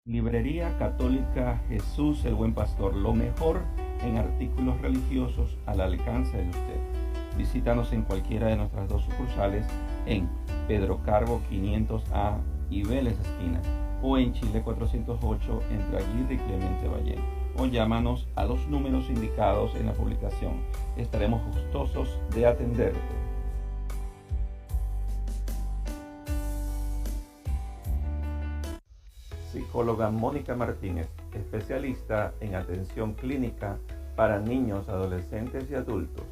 Librería Católica Jesús el Buen Pastor, lo mejor en artículos religiosos al alcance de usted. Visítanos en cualquiera de nuestras dos sucursales en Pedro Carbo 500A y Vélez Esquina, o en Chile 408 entre Aguirre y Clemente Ballén, o llámanos a los números indicados en la publicación. Estaremos gustosos de atenderte. Psicóloga Mónica Martínez, especialista en atención clínica para niños, adolescentes y adultos.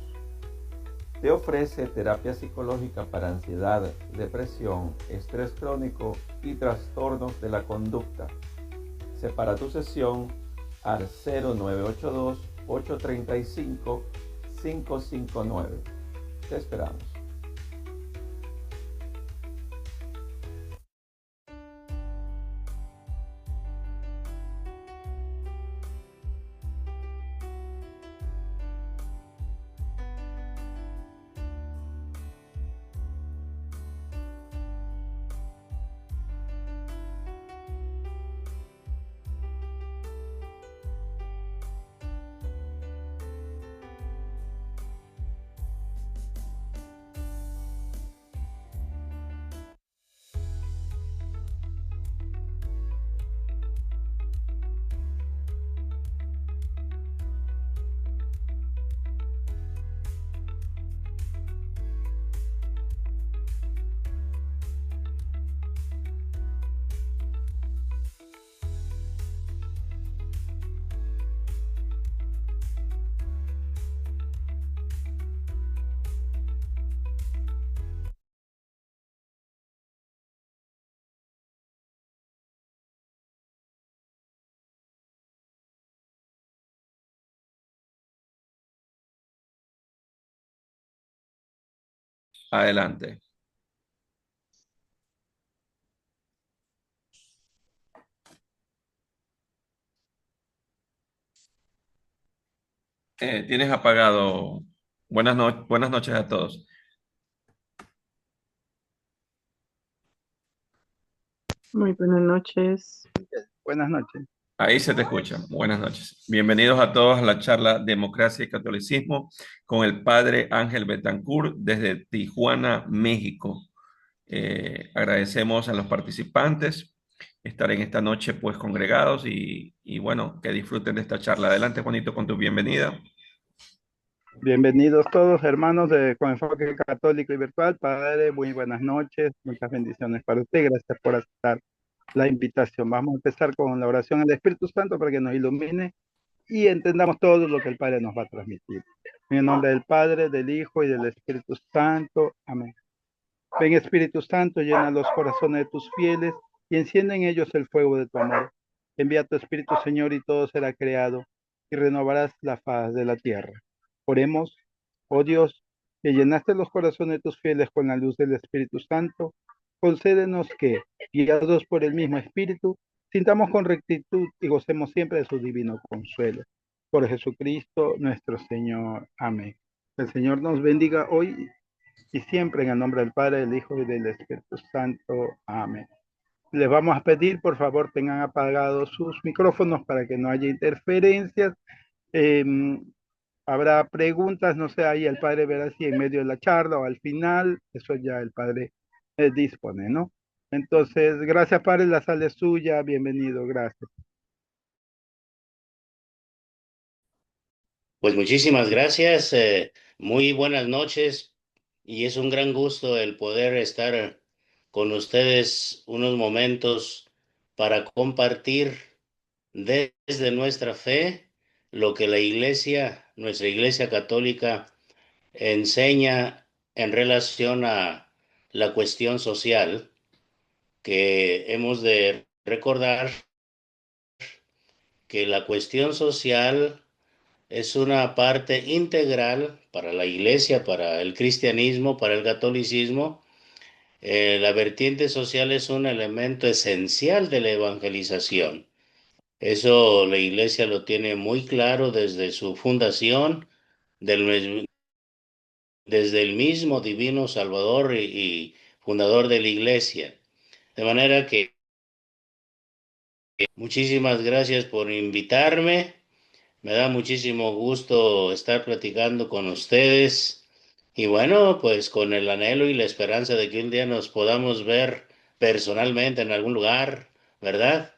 Te ofrece terapia psicológica para ansiedad, depresión, estrés crónico y trastornos de la conducta. Separa tu sesión al 0982-835-559. Te esperamos. Adelante. Tienes apagado. Buenas noches a todos. Muy buenas noches. Buenas noches. Ahí se te escucha. Buenas noches. Bienvenidos a todos a la charla Democracia y Catolicismo con el padre Ángel Betancourt desde Tijuana, México. Agradecemos a los participantes estar en esta noche pues congregados y bueno, que disfruten de esta charla. Adelante, Juanito, con tu bienvenida. Bienvenidos todos, hermanos de Con Enfoque Católico y Virtual. Padre, muy buenas noches. Muchas bendiciones para usted. Gracias por aceptar la invitación. Vamos a empezar con la oración al Espíritu Santo para que nos ilumine y entendamos todo lo que el Padre nos va a transmitir. En el nombre del Padre, del Hijo y del Espíritu Santo. Amén. Ven, Espíritu Santo, llena los corazones de tus fieles y enciende en ellos el fuego de tu amor. Envía tu Espíritu, Señor, y todo será creado y renovarás la faz de la tierra. Oremos, oh Dios, que llenaste los corazones de tus fieles con la luz del Espíritu Santo, concédenos que, guiados por el mismo Espíritu, sintamos con rectitud y gocemos siempre de su divino consuelo. Por Jesucristo nuestro Señor. Amén. El Señor nos bendiga hoy y siempre, en el nombre del Padre, del Hijo y del Espíritu Santo. Amén. Les vamos a pedir, por favor, tengan apagados sus micrófonos para que no haya interferencias. Eh, Habrá preguntas, no sé, ahí el Padre verá si en medio de la charla o al final, eso ya el Padre dispone, ¿no? Entonces, gracias, Padre, la sala es suya, bienvenido, gracias. Pues muchísimas gracias, muy buenas noches y es un gran gusto el poder estar con ustedes unos momentos para compartir desde nuestra fe lo que la Iglesia, nuestra Iglesia Católica, enseña en relación a la cuestión social, que hemos de recordar que la cuestión social es una parte integral para la Iglesia, para el cristianismo, para el catolicismo. La vertiente social es un elemento esencial de la evangelización. Eso la Iglesia lo tiene muy claro desde su fundación, desde el mismo divino Salvador y fundador de la Iglesia. De manera que Muchísimas gracias por invitarme. Me da muchísimo gusto estar platicando con ustedes. Y bueno, pues con el anhelo y la esperanza de que un día nos podamos ver personalmente en algún lugar, ¿verdad?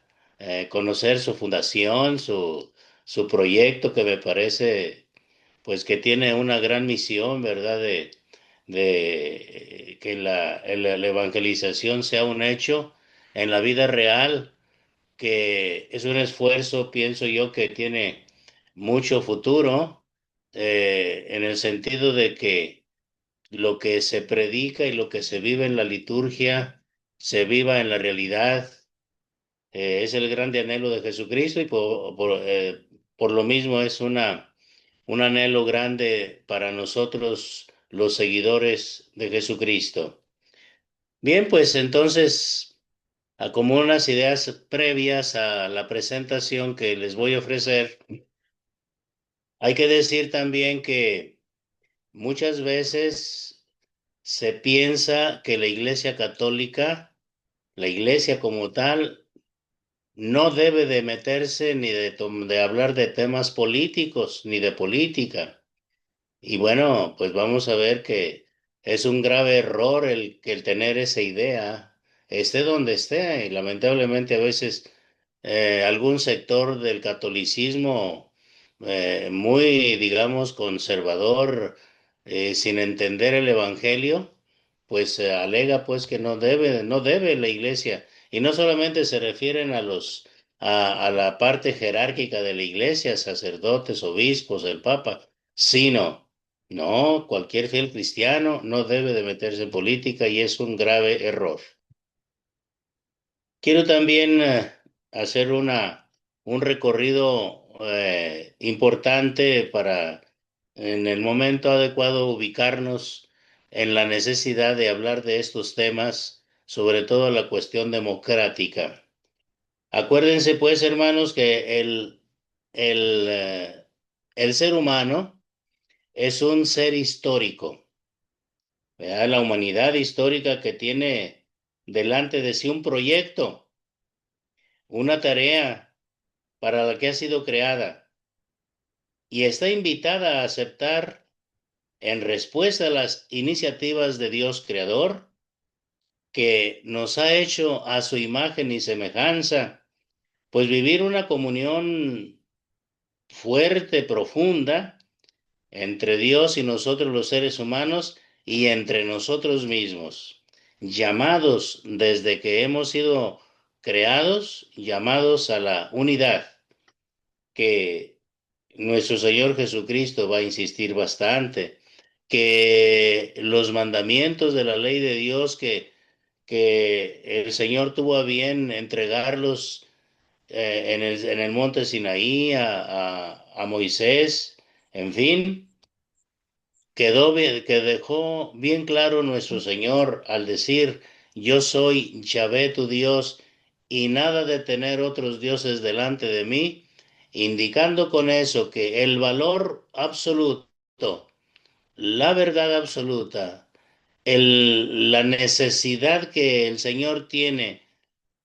Conocer su fundación, su proyecto que me parece, pues que tiene una gran misión, ¿verdad? De que la evangelización sea un hecho en la vida real, que es un esfuerzo, pienso yo, que tiene mucho futuro, en el sentido de que lo que se predica y lo que se vive en la liturgia se viva en la realidad. Es el grande anhelo de Jesucristo y por lo mismo es un anhelo grande para nosotros los seguidores de Jesucristo. Bien, pues entonces, como unas ideas previas a la presentación que les voy a ofrecer, hay que decir también que muchas veces se piensa que la Iglesia Católica, la Iglesia como tal, no debe de meterse ni de hablar de temas políticos ni de política. Y bueno, pues vamos a ver que es un grave error el tener esa idea, esté donde esté. Y lamentablemente a veces algún sector del catolicismo muy, digamos, conservador, sin entender el evangelio, pues alega pues que no debe la iglesia. Y no solamente se refieren a la parte jerárquica de la iglesia, sacerdotes, obispos, el papa, sino, no, cualquier fiel cristiano no debe de meterse en política y es un grave error. Quiero también hacer un recorrido importante para en el momento adecuado ubicarnos en la necesidad de hablar de estos temas, sobre todo la cuestión democrática. Acuérdense pues, hermanos, que el, eh, el ser humano es un ser histórico, ¿verdad? La humanidad histórica que tiene delante de sí un proyecto, una tarea para la que ha sido creada y está invitada a aceptar en respuesta a las iniciativas de Dios Creador, que nos ha hecho a su imagen y semejanza, pues vivir una comunión fuerte, profunda, entre Dios y nosotros los seres humanos y entre nosotros mismos, llamados desde que hemos sido creados, llamados a la unidad, que nuestro Señor Jesucristo va a insistir bastante, que los mandamientos de la ley de Dios que el Señor tuvo a bien entregarlos en el monte Sinaí a Moisés, en fin, que dejó bien claro nuestro Señor al decir, yo soy Yahvé tu Dios y nada de tener otros dioses delante de mí, indicando con eso que el valor absoluto, la verdad absoluta, la necesidad que el Señor tiene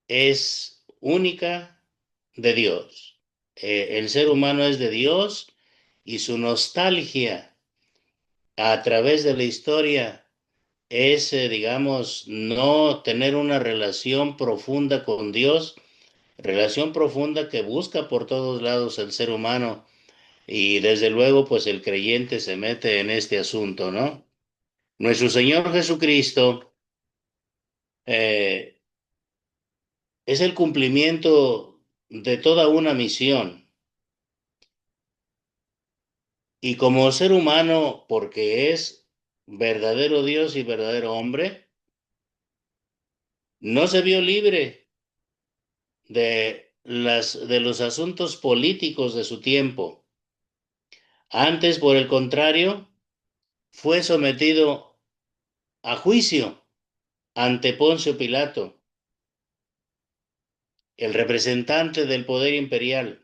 es única de Dios. El ser humano es de Dios y su nostalgia a través de la historia es, digamos, no tener una relación profunda con Dios, relación profunda que busca por todos lados el ser humano y desde luego pues el creyente se mete en este asunto, ¿no? Nuestro Señor Jesucristo eh, es el cumplimiento de toda una misión y como ser humano, porque es verdadero Dios y verdadero hombre, no se vio libre de los asuntos políticos de su tiempo. Antes, por el contrario, fue sometido a juicio ante Poncio Pilato, el representante del poder imperial.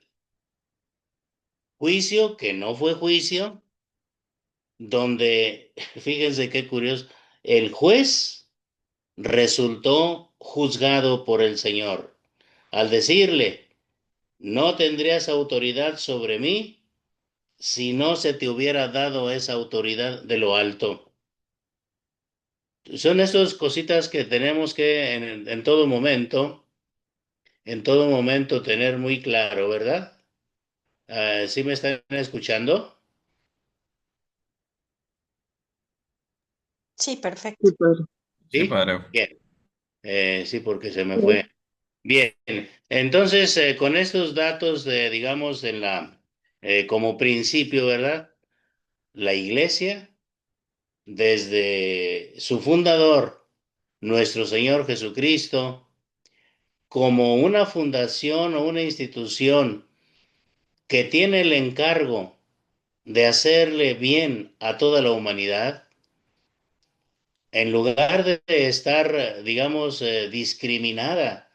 Juicio que no fue juicio, donde, fíjense qué curioso, el juez resultó juzgado por el Señor. al decirle, no tendrías autoridad sobre mí si no se te hubiera dado esa autoridad de lo alto. Son esas cositas que tenemos que en todo momento tener muy claro, ¿verdad? ¿Sí me están escuchando? Sí, Sí, perfecto. padre. Sí, Sí. padre. Bien. Sí, porque se me fue. Bien. Entonces, con estos datos, digamos, como principio, ¿verdad? La iglesia, desde su fundador, nuestro Señor Jesucristo, como una fundación o una institución que tiene el encargo de hacerle bien a toda la humanidad, en lugar de estar, digamos, discriminada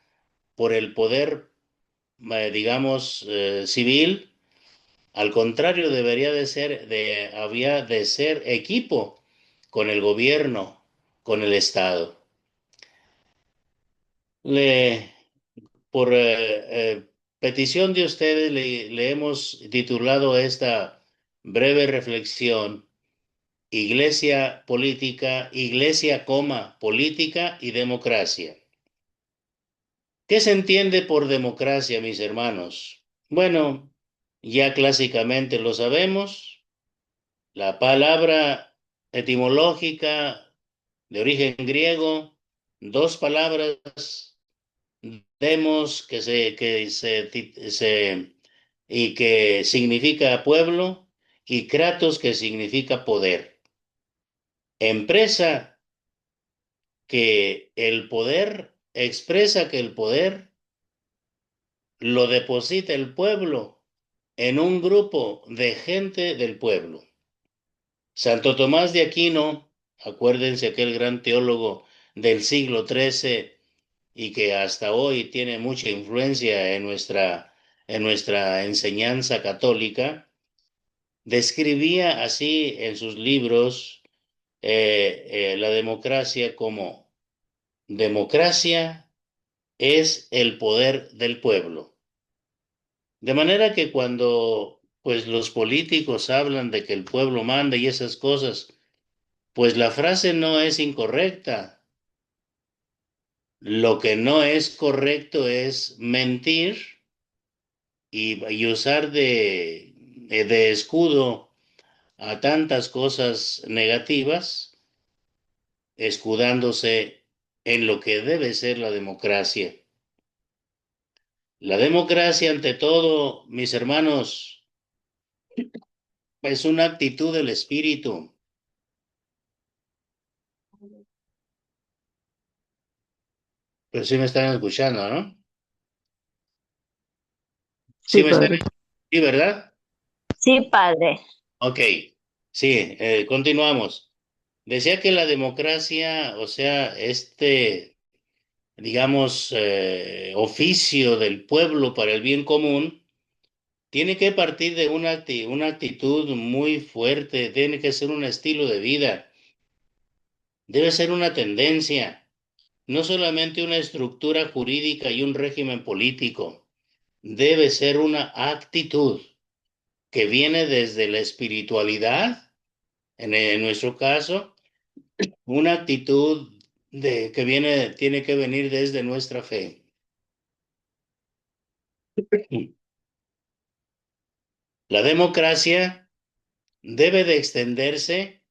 por el poder, digamos, civil, al contrario, había de ser equipo con el gobierno, con el Estado. Le, por petición de ustedes, le hemos titulado esta breve reflexión, Iglesia, política y democracia. ¿Qué se entiende por democracia, mis hermanos? Bueno, ya clásicamente lo sabemos. La palabra etimológica de origen griego, dos palabras, demos y que significa pueblo, y kratos que significa poder. Empresa expresa que el poder lo deposita el pueblo en un grupo de gente del pueblo. Santo Tomás de Aquino, acuérdense aquel gran teólogo del siglo XIII y que hasta hoy tiene mucha influencia en nuestra enseñanza católica, describía así en sus libros la democracia como democracia es el poder del pueblo. De manera que cuando pues los políticos hablan de que el pueblo manda y esas cosas, pues la frase no es incorrecta. Lo que no es correcto es mentir y usar de escudo a tantas cosas negativas, escudándose en lo que debe ser la democracia. La democracia, ante todo, mis hermanos, es una actitud del espíritu. Pero sí me están escuchando, ¿no? Sí Sí, me están, padre. sí, ¿verdad? Sí, padre. Ok, sí, continuamos. Decía que la democracia, o sea, digamos, oficio del pueblo para el bien común, tiene que partir de una actitud muy fuerte, tiene que ser un estilo de vida, debe ser una tendencia, no solamente una estructura jurídica y un régimen político, debe ser una actitud que viene desde la espiritualidad, en nuestro caso, una actitud tiene que venir desde nuestra fe. La democracia debe de extenderse,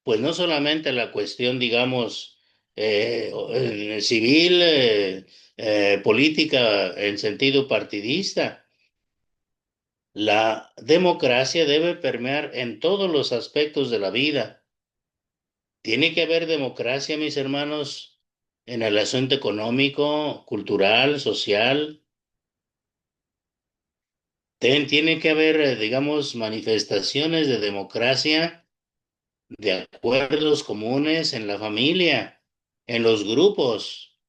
pues no solamente a la cuestión, digamos, civil, política en sentido partidista. La democracia debe permear en todos los aspectos de la vida. Tiene que haber democracia, mis hermanos, en el asunto económico, cultural, social. Tiene que haber, digamos, manifestaciones de democracia, de acuerdos comunes en la familia, en los grupos,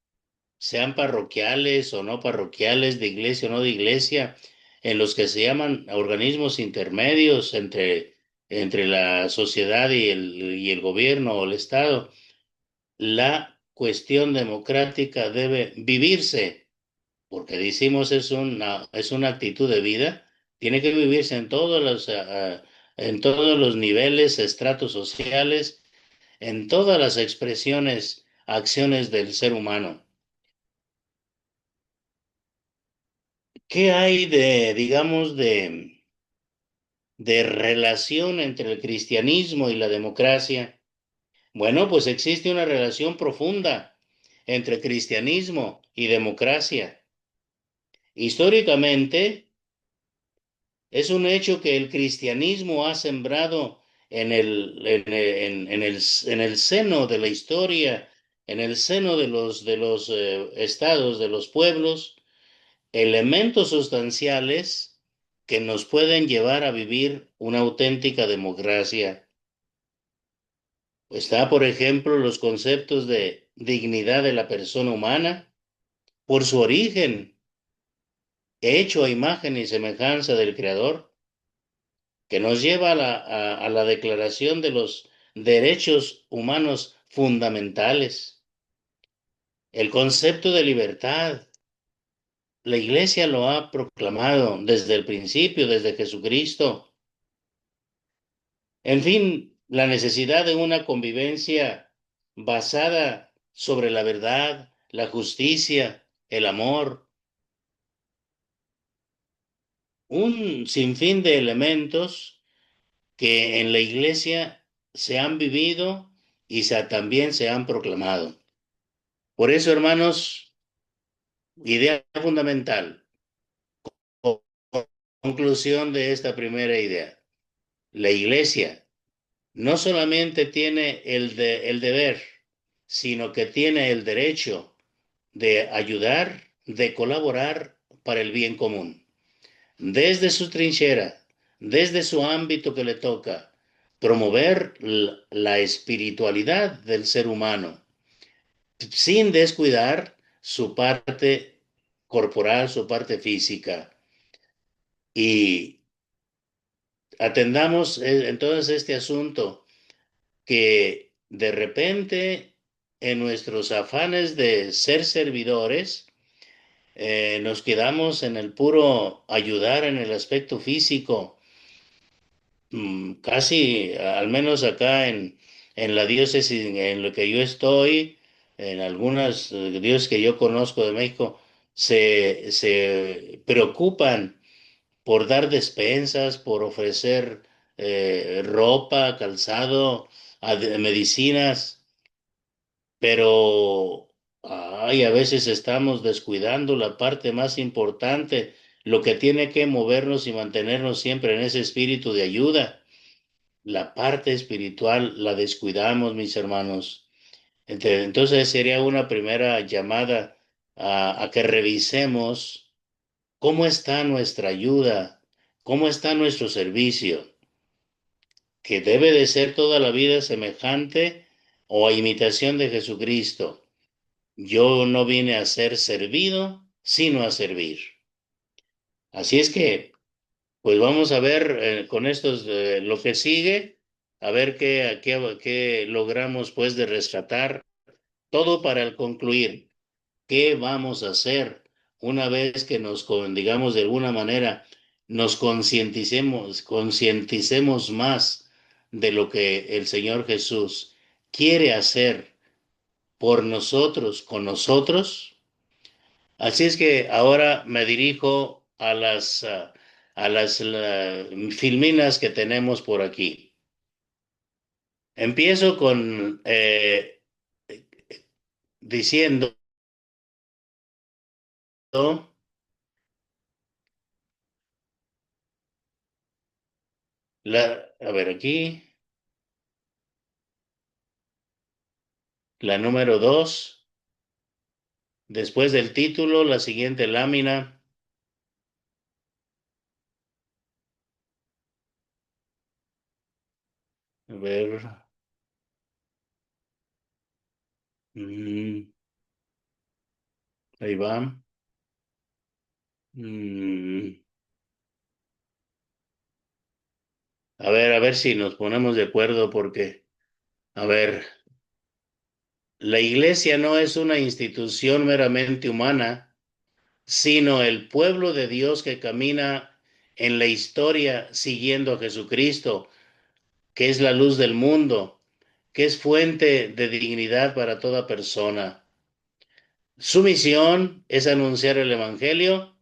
sean parroquiales o no parroquiales, de iglesia o no de iglesia, en los que se llaman organismos intermedios entre la sociedad y el gobierno o el Estado. La cuestión democrática debe vivirse porque decimos es una actitud de vida, tiene que vivirse en todos los niveles, estratos sociales, en todas las expresiones, acciones del ser humano. ¿Qué hay digamos, de relación entre el cristianismo y la democracia? Bueno, pues existe una relación profunda entre cristianismo y democracia. Históricamente, es un hecho que el cristianismo ha sembrado en el seno de la historia, en el seno de los estados, de los pueblos, elementos sustanciales que nos pueden llevar a vivir una auténtica democracia. Está, por ejemplo, los conceptos de dignidad de la persona humana por su origen, hecho a imagen y semejanza del Creador, que nos lleva a la declaración de los derechos humanos fundamentales. El concepto de libertad, la Iglesia lo ha proclamado desde el principio, desde Jesucristo. En fin, la necesidad de una convivencia basada sobre la verdad, la justicia, el amor, un sinfín de elementos que en la Iglesia se han vivido y también se han proclamado. Por eso, hermanos, idea fundamental, conclusión de esta primera idea. La Iglesia no solamente tiene el deber, sino que tiene el derecho de ayudar, de colaborar para el bien común. Desde su trinchera, desde su ámbito que le toca, promover la espiritualidad del ser humano, sin descuidar su parte corporal, su parte física. Y atendamos entonces este asunto que de repente en nuestros afanes de ser servidores, nos quedamos en el puro ayudar en el aspecto físico. Casi, al menos acá en la diócesis en lo que yo estoy, en algunas diócesis que yo conozco de México, se preocupan por dar despensas, por ofrecer ropa, calzado, medicinas, pero ay, a veces estamos descuidando la parte más importante, lo que tiene que movernos y mantenernos siempre en ese espíritu de ayuda. La parte espiritual la descuidamos, mis hermanos. Entonces sería una primera llamada a que revisemos cómo está nuestra ayuda, cómo está nuestro servicio, que debe de ser toda la vida semejante o a imitación de Jesucristo. Yo no vine a ser servido, sino a servir. Así es que, pues vamos a ver con estos lo que sigue, a ver qué logramos pues de rescatar, todo para el concluir. ¿Qué vamos a hacer una vez que digamos de alguna manera, nos concienticemos más de lo que el Señor Jesús quiere hacer por nosotros, con nosotros? Así es que ahora me dirijo a las filminas que tenemos por aquí. Empiezo con diciendo, a ver aquí, la número 2, después del título, la siguiente lámina. A ver. Ahí va. Mm, a ver si nos ponemos de acuerdo porque, a ver, la iglesia no es una institución meramente humana, sino el pueblo de Dios que camina en la historia siguiendo a Jesucristo, que es la luz del mundo, que es fuente de dignidad para toda persona. Su misión es anunciar el Evangelio,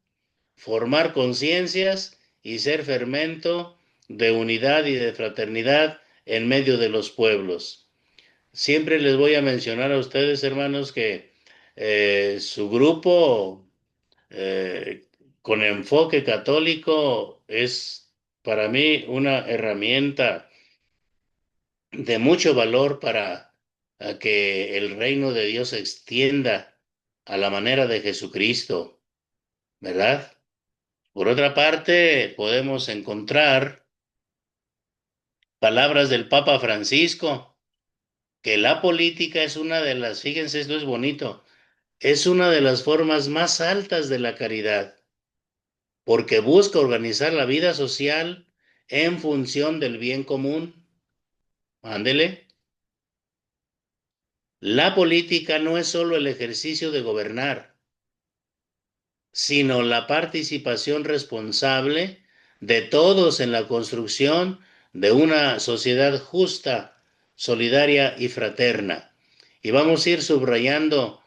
formar conciencias y ser fermento de unidad y de fraternidad en medio de los pueblos. Siempre les voy a mencionar a ustedes, hermanos, que su grupo con enfoque católico es para mí una herramienta de mucho valor para que el reino de Dios se extienda a la manera de Jesucristo, ¿verdad? Por otra parte, podemos encontrar palabras del Papa Francisco, que la política es una de las, fíjense, esto es bonito, es una de las formas más altas de la caridad, porque busca organizar la vida social en función del bien común. Ándele. La política no es solo el ejercicio de gobernar, sino la participación responsable de todos en la construcción de una sociedad justa, solidaria y fraterna. Y vamos a ir subrayando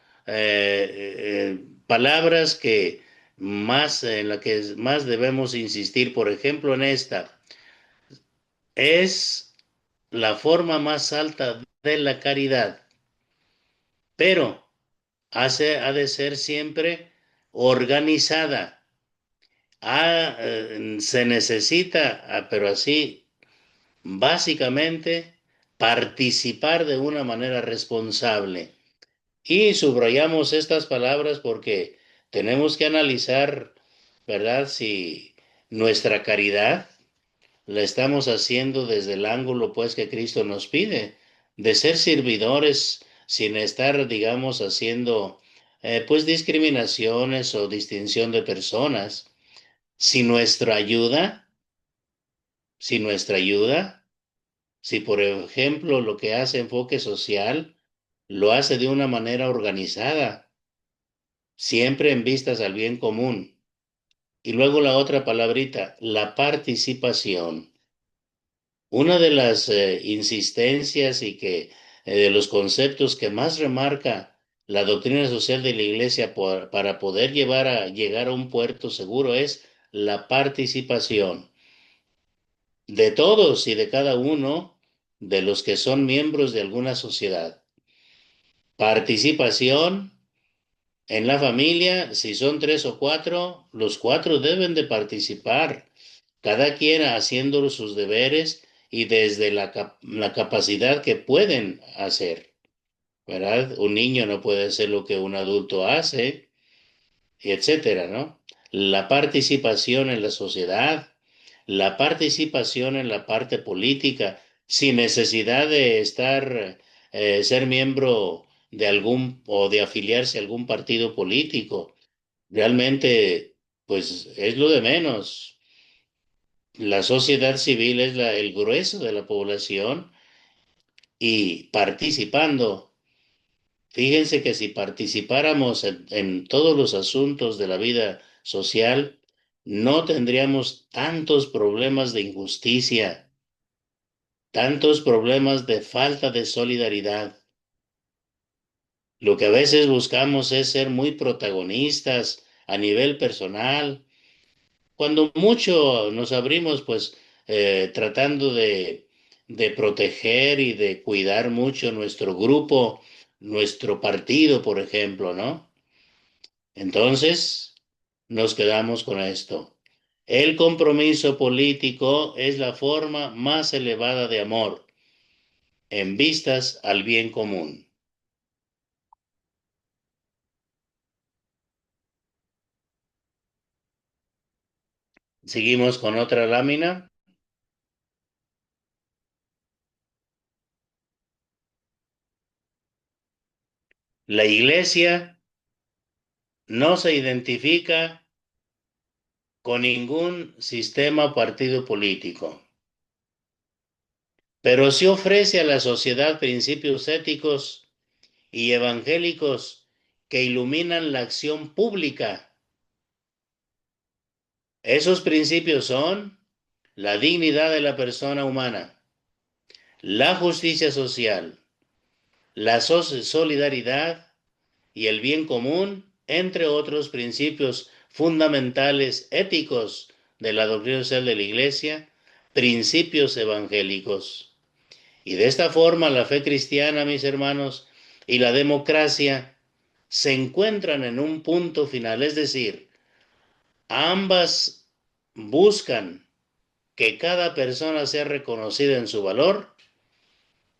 palabras que más, en las que más debemos insistir. Por ejemplo, en esta, es la forma más alta de la caridad, pero ha de ser siempre organizada. Se necesita, pero así, básicamente, participar de una manera responsable. Y subrayamos estas palabras porque tenemos que analizar, ¿verdad? Si nuestra caridad la estamos haciendo desde el ángulo, pues, que Cristo nos pide, de ser servidores sin estar, digamos, haciendo, pues, discriminaciones o distinción de personas. Si nuestra ayuda, si nuestra ayuda, si por ejemplo lo que hace enfoque social lo hace de una manera organizada, siempre en vistas al bien común. Y luego la otra palabrita, la participación. Una de las insistencias y que de los conceptos que más remarca la doctrina social de la Iglesia para poder llegar a un puerto seguro es la participación de todos y de cada uno de los que son miembros de alguna sociedad. Participación en la familia, si son 3 o 4, los 4 deben de participar, cada quien haciendo sus deberes y desde la capacidad que pueden hacer, ¿verdad? Un niño no puede hacer lo que un adulto hace, etcétera, ¿no? La participación en la sociedad, la participación en la parte política, sin necesidad de ser miembro de algún o de afiliarse a algún partido político. Realmente, pues es lo de menos. La sociedad civil es el grueso de la población y participando. Fíjense que si participáramos en todos los asuntos de la vida social, no tendríamos tantos problemas de injusticia, tantos problemas de falta de solidaridad. Lo que a veces buscamos es ser muy protagonistas a nivel personal, cuando mucho nos abrimos, pues tratando de proteger y de cuidar mucho nuestro grupo, nuestro partido, por ejemplo, ¿no? Entonces, nos quedamos con esto. El compromiso político es la forma más elevada de amor, en vistas al bien común. Seguimos con otra lámina. La Iglesia no se identifica con ningún sistema o partido político, pero sí ofrece a la sociedad principios éticos y evangélicos que iluminan la acción pública Esos principios son la dignidad de la persona humana, la justicia social, la solidaridad y el bien común, entre otros principios fundamentales éticos de la doctrina social de la Iglesia, principios evangélicos. Y de esta forma la fe cristiana, mis hermanos, y la democracia se encuentran en un punto final, es decir, ambas buscan que cada persona sea reconocida en su valor,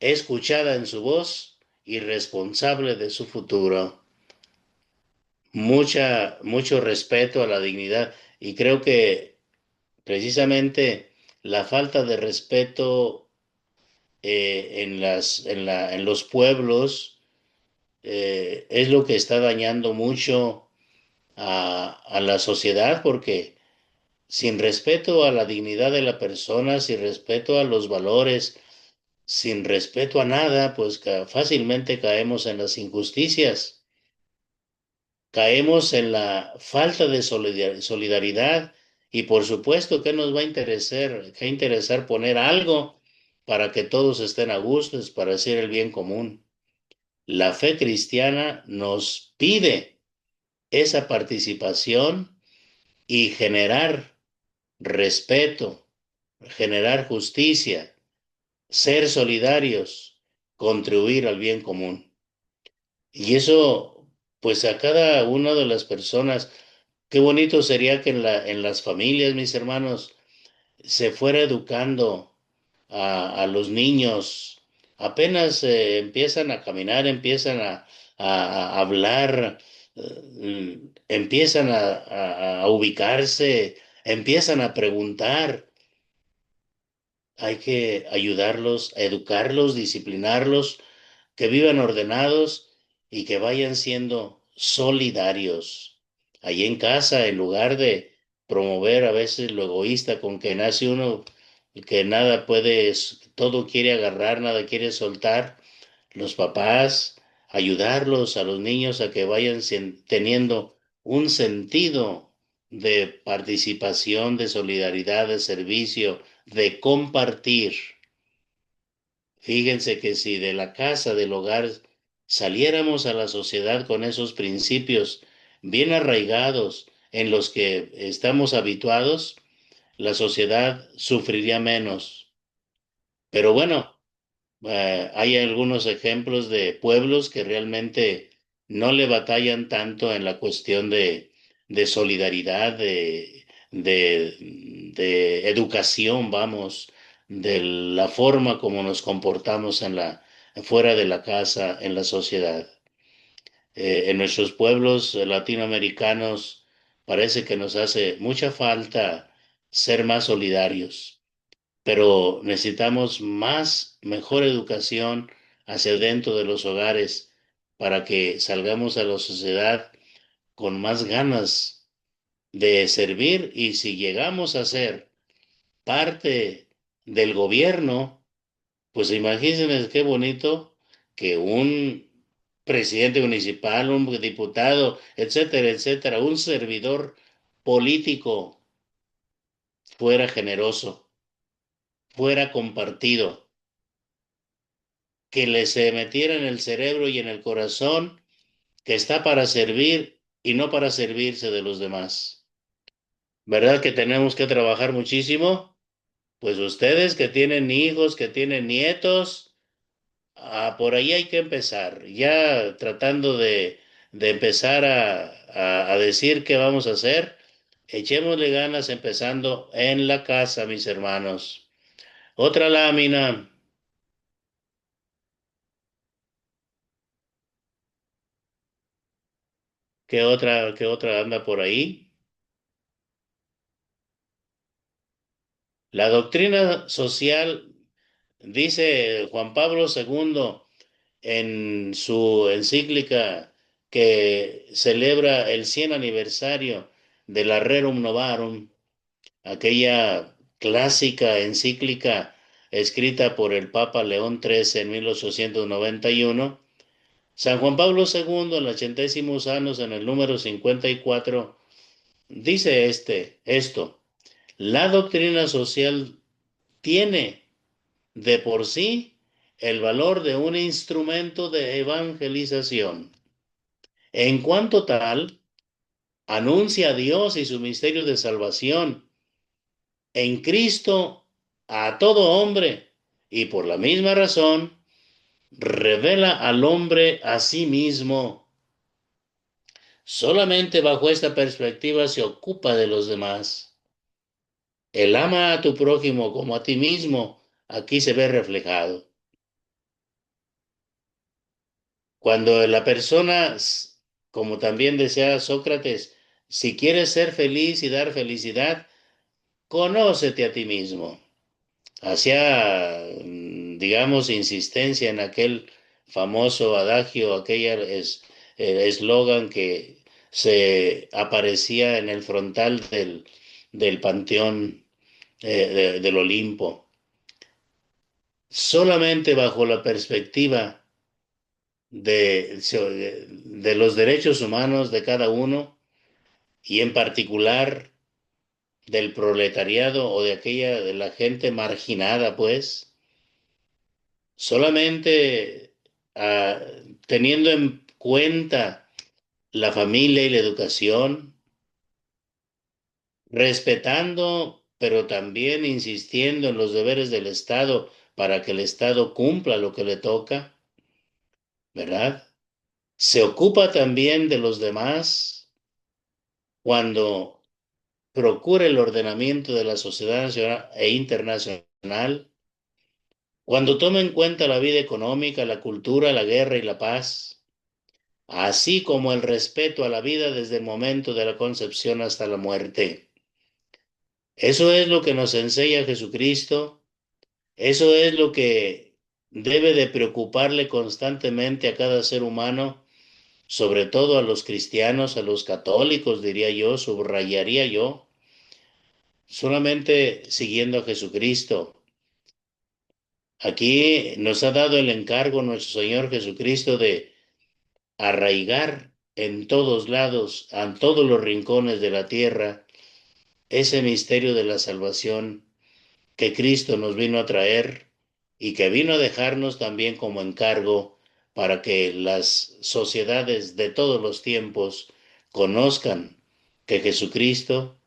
escuchada en su voz y responsable de su futuro. Mucho respeto a la dignidad, y creo que precisamente la falta de respeto en los pueblos es lo que está dañando mucho a la sociedad, porque sin respeto a la dignidad de la persona, sin respeto a los valores, sin respeto a nada, pues fácilmente caemos en las injusticias, caemos en la falta de solidaridad, y por supuesto que nos va a interesar poner algo para que todos estén a gusto, para hacer el bien común. La fe cristiana nos pide esa participación y generar respeto, generar justicia, ser solidarios, contribuir al bien común. Y eso, pues a cada una de las personas, qué bonito sería que en las familias, mis hermanos, se fuera educando a los niños. Apenas empiezan a caminar, empiezan a hablar, empiezan a ubicarse, empiezan a preguntar. Hay que ayudarlos, a educarlos, disciplinarlos, que vivan ordenados y que vayan siendo solidarios. Allí en casa, en lugar de promover a veces lo egoísta con que nace uno, que nada puede, todo quiere agarrar, nada quiere soltar, los papás, ayudarlos a los niños a que vayan teniendo un sentido de participación, de solidaridad, de servicio, de compartir. Fíjense que si de la casa, del hogar, saliéramos a la sociedad con esos principios bien arraigados en los que estamos habituados, la sociedad sufriría menos. Pero bueno, hay algunos ejemplos de pueblos que realmente no le batallan tanto en la cuestión de solidaridad, de educación, vamos, de la forma como nos comportamos fuera de la casa, en la sociedad. En nuestros pueblos latinoamericanos parece que nos hace mucha falta ser más solidarios, pero necesitamos mejor educación hacia dentro de los hogares para que salgamos a la sociedad con más ganas de servir. Y si llegamos a ser parte del gobierno, pues imagínense qué bonito que un presidente municipal, un diputado, etcétera, etcétera, un servidor político fuera generoso, fuera compartido, que le se metiera en el cerebro y en el corazón que está para servir y no para servirse de los demás. ¿Verdad que tenemos que trabajar muchísimo? Pues ustedes que tienen hijos, que tienen nietos, por ahí hay que empezar, ya tratando de empezar a decir qué vamos a hacer. Echémosle ganas empezando en la casa, mis hermanos. Otra lámina. Qué otra anda por ahí? La doctrina social, dice Juan Pablo II en su encíclica que celebra el 100 aniversario de la Rerum Novarum, aquella clásica encíclica escrita por el Papa León XIII en 1891. San Juan Pablo II, en los 80 años, en el número 54, dice esto, la doctrina social tiene de por sí el valor de un instrumento de evangelización. En cuanto tal, anuncia a Dios y su misterio de salvación en Cristo a todo hombre y por la misma razón revela al hombre a sí mismo. Solamente bajo esta perspectiva se ocupa de los demás. El ama a tu prójimo como a ti mismo aquí se ve reflejado. Cuando la persona, como también decía Sócrates, si quieres ser feliz y dar felicidad, conócete a ti mismo. Hacía, digamos, insistencia en aquel famoso adagio, aquel eslogan que se aparecía en el frontal del panteón del Olimpo. Solamente bajo la perspectiva de los derechos humanos de cada uno y en particular del proletariado o de la gente marginada, pues, solamente teniendo en cuenta la familia y la educación, respetando, pero también insistiendo en los deberes del Estado para que el Estado cumpla lo que le toca, ¿verdad? Se ocupa también de los demás cuando procura el ordenamiento de la sociedad nacional e internacional, cuando toma en cuenta la vida económica, la cultura, la guerra y la paz, así como el respeto a la vida desde el momento de la concepción hasta la muerte. Eso es lo que nos enseña Jesucristo, eso es lo que debe de preocuparle constantemente a cada ser humano, sobre todo a los cristianos, a los católicos, diría yo, subrayaría yo, solamente siguiendo a Jesucristo. Aquí nos ha dado el encargo nuestro Señor Jesucristo de arraigar en todos lados, en todos los rincones de la tierra, ese misterio de la salvación que Cristo nos vino a traer y que vino a dejarnos también como encargo para que las sociedades de todos los tiempos conozcan que Jesucristo,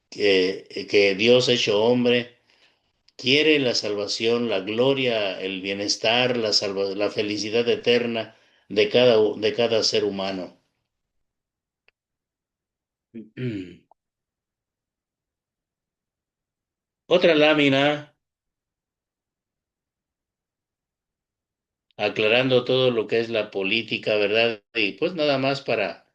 que Dios hecho hombre, quiere la salvación, la gloria, el bienestar, la felicidad eterna de cada ser humano. Otra lámina aclarando todo lo que es la política, ¿verdad? Y pues nada más para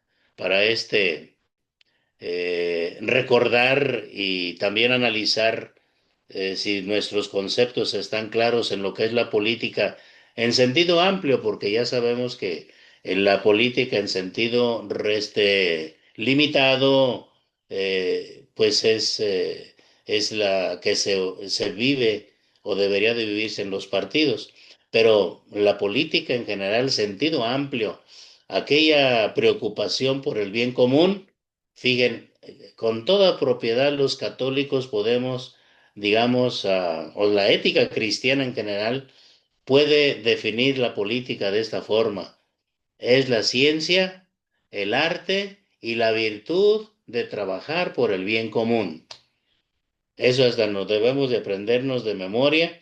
recordar y también analizar si nuestros conceptos están claros en lo que es la política en sentido amplio, porque ya sabemos que en la política en sentido limitado, pues es la que se vive o debería de vivirse en los partidos. Pero la política en general, sentido amplio, aquella preocupación por el bien común, fíjense, con toda propiedad los católicos podemos, digamos, o la ética cristiana en general puede definir la política de esta forma. Es la ciencia, el arte y la virtud de trabajar por el bien común. Eso hasta nos debemos de aprendernos de memoria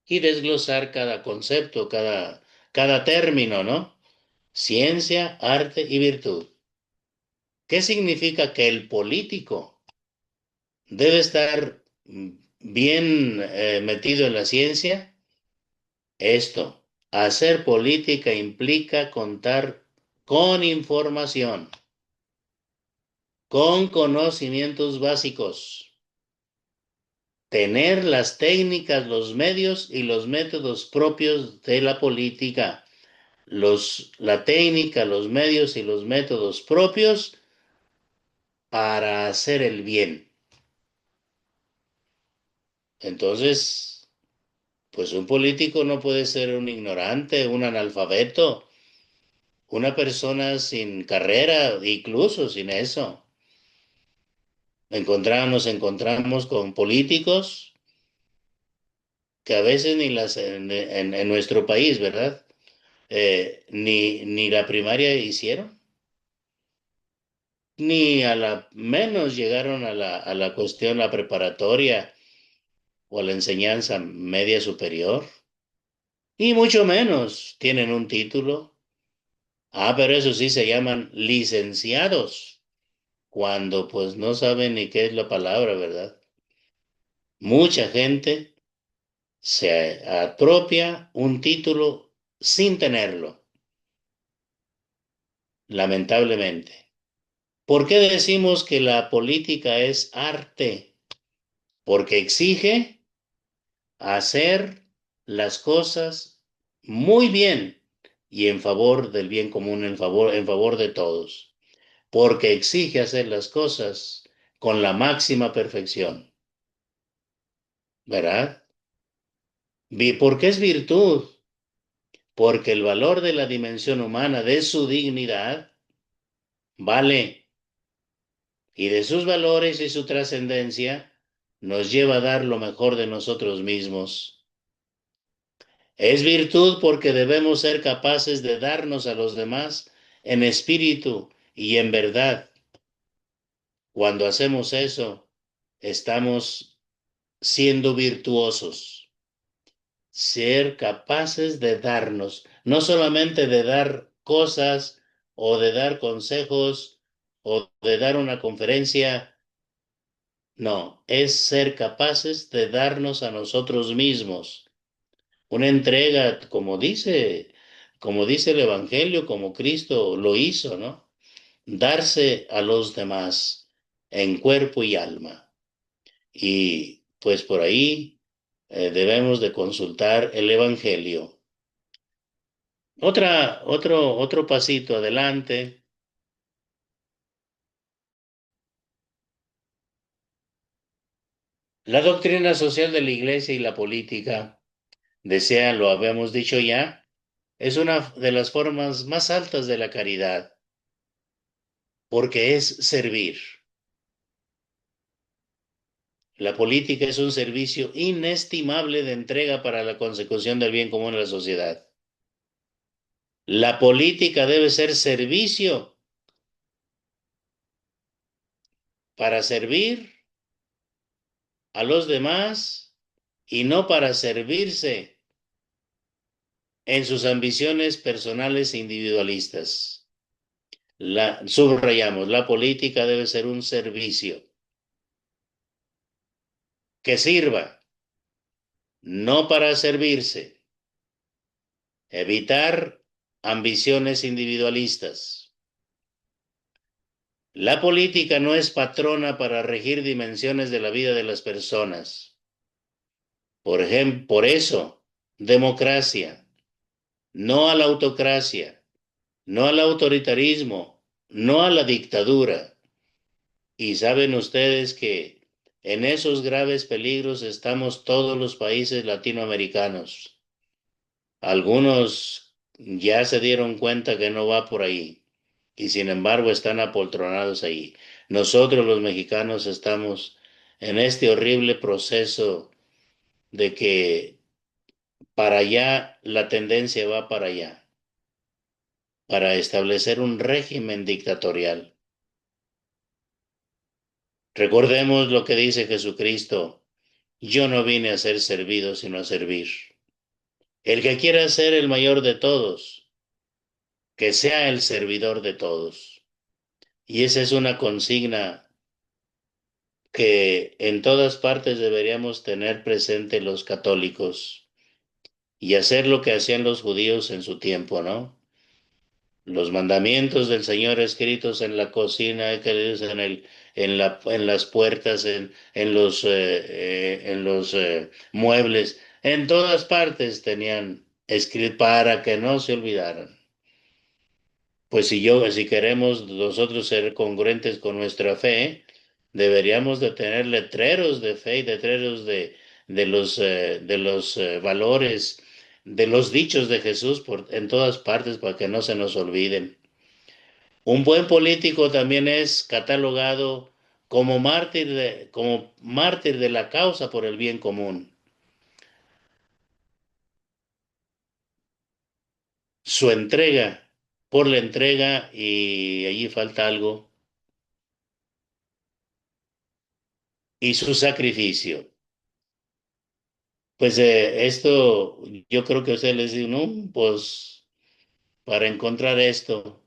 y desglosar cada concepto, cada término, ¿no? Ciencia, arte y virtud. ¿Qué significa que el político debe estar bien metido en la ciencia? Esto, hacer política implica contar con información, con conocimientos básicos, tener las técnicas, los medios y los métodos propios de la política. La técnica, los medios y los métodos propios para hacer el bien. Entonces, pues un político no puede ser un ignorante, un analfabeto, una persona sin carrera, incluso sin eso. Nos encontramos con políticos que a veces ni en nuestro país, ¿verdad? Ni la primaria hicieron, ni a la menos llegaron a la cuestión, la preparatoria o a la enseñanza media superior, y mucho menos tienen un título. Ah, pero eso sí se llaman licenciados, cuando pues no saben ni qué es la palabra, ¿verdad? Mucha gente se apropia un título sin tenerlo, lamentablemente. ¿Por qué decimos que la política es arte? Porque exige hacer las cosas muy bien y en favor del bien común, en favor de todos. Porque exige hacer las cosas con la máxima perfección, ¿verdad? ¿Por qué es virtud? Porque el valor de la dimensión humana, de su dignidad, vale, y de sus valores y su trascendencia, nos lleva a dar lo mejor de nosotros mismos. Es virtud porque debemos ser capaces de darnos a los demás en espíritu y en verdad. Cuando hacemos eso, estamos siendo virtuosos. Ser capaces de darnos, no solamente de dar cosas o de dar consejos o de dar una conferencia, no, es ser capaces de darnos a nosotros mismos. Una entrega, como dice el Evangelio, como Cristo lo hizo, ¿no? Darse a los demás en cuerpo y alma. Y pues por ahí debemos de consultar el Evangelio. Otro pasito adelante. La doctrina social de la Iglesia y la política, lo habíamos dicho ya, es una de las formas más altas de la caridad, porque es servir. La política es un servicio inestimable de entrega para la consecución del bien común de la sociedad. La política debe ser servicio para servir a los demás y no para servirse en sus ambiciones personales e individualistas. Subrayamos, la política debe ser un servicio que sirva, no para servirse, evitar ambiciones individualistas. La política no es patrona para regir dimensiones de la vida de las personas. Por ejemplo, por eso, democracia, no a la autocracia, no al autoritarismo, no a la dictadura. Y saben ustedes que en esos graves peligros estamos todos los países latinoamericanos. Algunos ya se dieron cuenta que no va por ahí y sin embargo están apoltronados ahí. Nosotros los mexicanos estamos en este horrible proceso de que para allá la tendencia va para allá, para establecer un régimen dictatorial. Recordemos lo que dice Jesucristo: yo no vine a ser servido, sino a servir. El que quiera ser el mayor de todos, que sea el servidor de todos. Y esa es una consigna que en todas partes deberíamos tener presente los católicos y hacer lo que hacían los judíos en su tiempo, ¿no? Los mandamientos del Señor escritos en la cocina, en las puertas, en los muebles, en todas partes tenían escrito para que no se olvidaran. Pues si queremos nosotros ser congruentes con nuestra fe, deberíamos de tener letreros de fe y letreros de los valores, de los dichos de Jesús en todas partes para que no se nos olviden. Un buen político también es catalogado como mártir de la causa por el bien común. Su entrega, por la entrega, y allí falta algo, y su sacrificio. Pues esto, yo creo que usted les dice, no, pues para encontrar esto,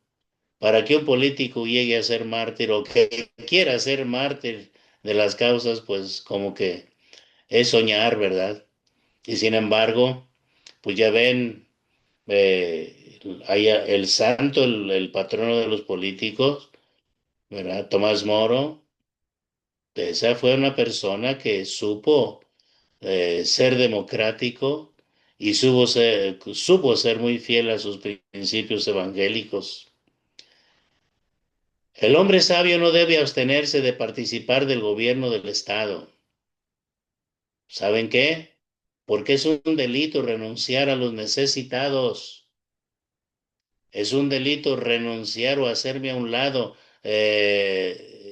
para que un político llegue a ser mártir o que quiera ser mártir de las causas, pues como que es soñar, ¿verdad? Y sin embargo, pues ya ven, hay el santo, el patrono de los políticos, ¿verdad? Tomás Moro, esa fue una persona que supo ser democrático y supo ser muy fiel a sus principios evangélicos. El hombre sabio no debe abstenerse de participar del gobierno del Estado. ¿Saben qué? Porque es un delito renunciar a los necesitados. Es un delito renunciar o hacerme a un lado,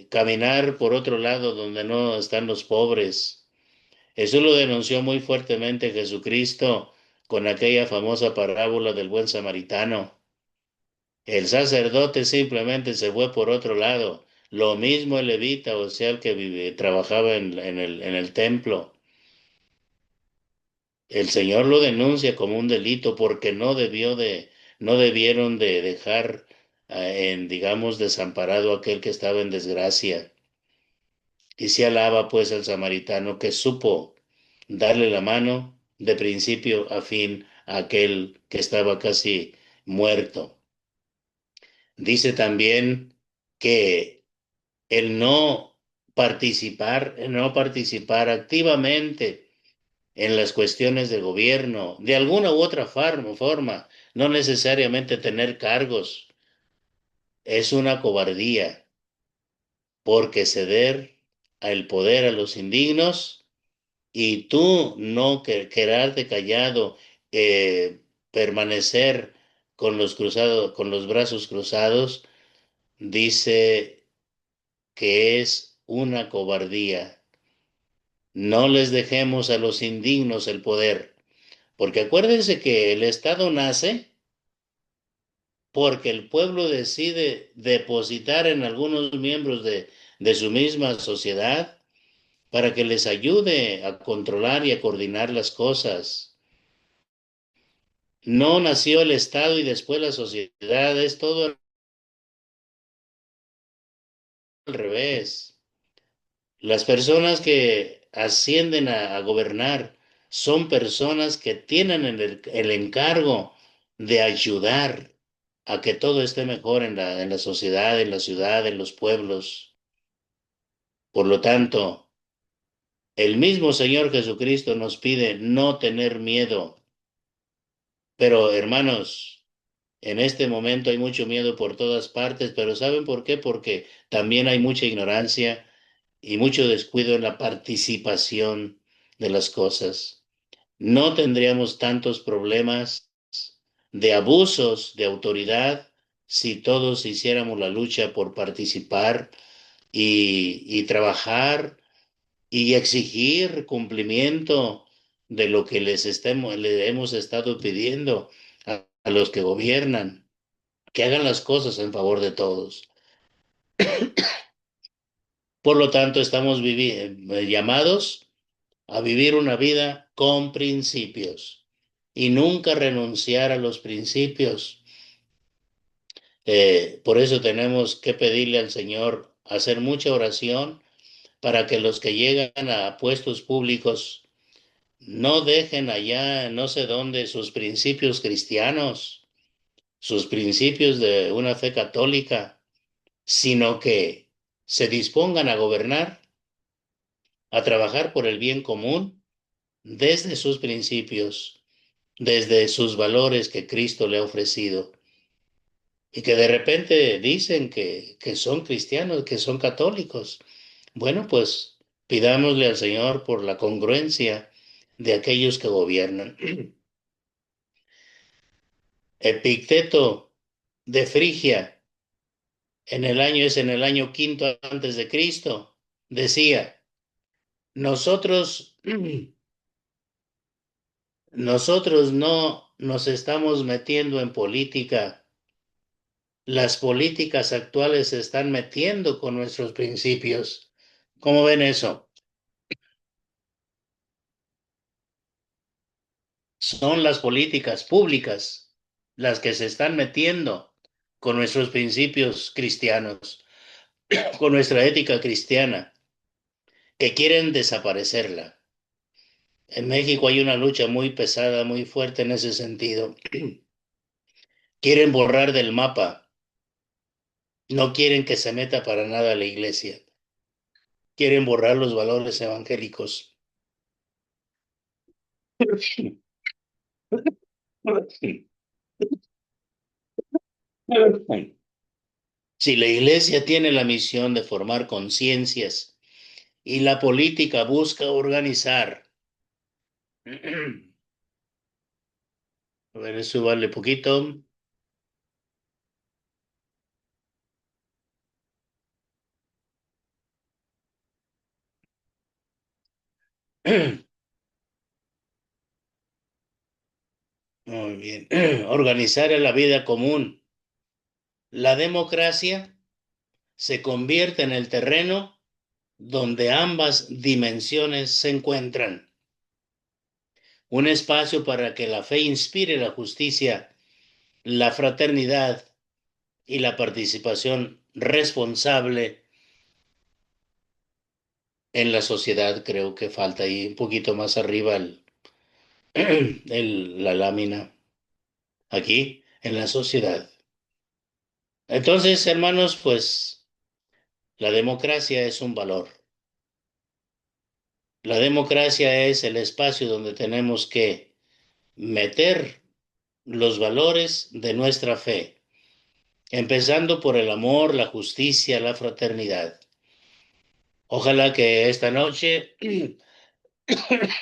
caminar por otro lado donde no están los pobres. Eso lo denunció muy fuertemente Jesucristo con aquella famosa parábola del buen samaritano. El sacerdote simplemente se fue por otro lado. Lo mismo el levita, o sea, el que trabajaba en el templo. El Señor lo denuncia como un delito porque no debieron de dejar digamos, desamparado a aquel que estaba en desgracia. Y se alaba pues al samaritano que supo darle la mano de principio a fin a aquel que estaba casi muerto. Dice también que el no participar activamente en las cuestiones de gobierno, de alguna u otra forma, no necesariamente tener cargos, es una cobardía, porque ceder el poder a los indignos y tú no quedarte callado, permanecer con los brazos cruzados, dice que es una cobardía. No les dejemos a los indignos el poder, porque acuérdense que el Estado nace porque el pueblo decide depositar en algunos miembros de su misma sociedad para que les ayude a controlar y a coordinar las cosas. No nació el Estado y después la sociedad, es todo al revés. Las personas que ascienden a gobernar son personas que tienen el encargo de ayudar a que todo esté mejor en la sociedad, en la ciudad, en los pueblos. Por lo tanto, el mismo Señor Jesucristo nos pide no tener miedo. Pero hermanos, en este momento hay mucho miedo por todas partes, pero ¿saben por qué? Porque también hay mucha ignorancia y mucho descuido en la participación de las cosas. No tendríamos tantos problemas de abusos de autoridad si todos hiciéramos la lucha por participar y trabajar y exigir cumplimiento de lo que le hemos estado pidiendo a los que gobiernan, que hagan las cosas en favor de todos. Por lo tanto, estamos llamados a vivir una vida con principios y nunca renunciar a los principios. Por eso tenemos que pedirle al Señor hacer mucha oración para que los que llegan a puestos públicos no dejen allá no sé dónde sus principios cristianos, sus principios de una fe católica, sino que se dispongan a gobernar, a trabajar por el bien común desde sus principios, desde sus valores que Cristo le ha ofrecido. Y que de repente dicen que son cristianos, que son católicos. Bueno, pues pidámosle al Señor por la congruencia de aquellos que gobiernan. Epicteto de Frigia, en el año quinto antes de Cristo, decía, nosotros, nosotros no nos estamos metiendo en política. Las políticas actuales se están metiendo con nuestros principios. ¿Cómo ven eso? Son las políticas públicas las que se están metiendo con nuestros principios cristianos, con nuestra ética cristiana, que quieren desaparecerla. En México hay una lucha muy pesada, muy fuerte en ese sentido. Quieren borrar del mapa, no quieren que se meta para nada la iglesia. Quieren borrar los valores evangélicos. Si la iglesia tiene la misión de formar conciencias y la política busca organizar, a ver, eso vale poquito. Muy bien. Organizar en la vida común. La democracia se convierte en el terreno donde ambas dimensiones se encuentran. Un espacio para que la fe inspire la justicia, la fraternidad y la participación responsable en la sociedad. Creo que falta ahí un poquito más arriba la lámina. Aquí, en la sociedad. Entonces, hermanos, pues la democracia es un valor. La democracia es el espacio donde tenemos que meter los valores de nuestra fe, empezando por el amor, la justicia, la fraternidad. Ojalá que esta noche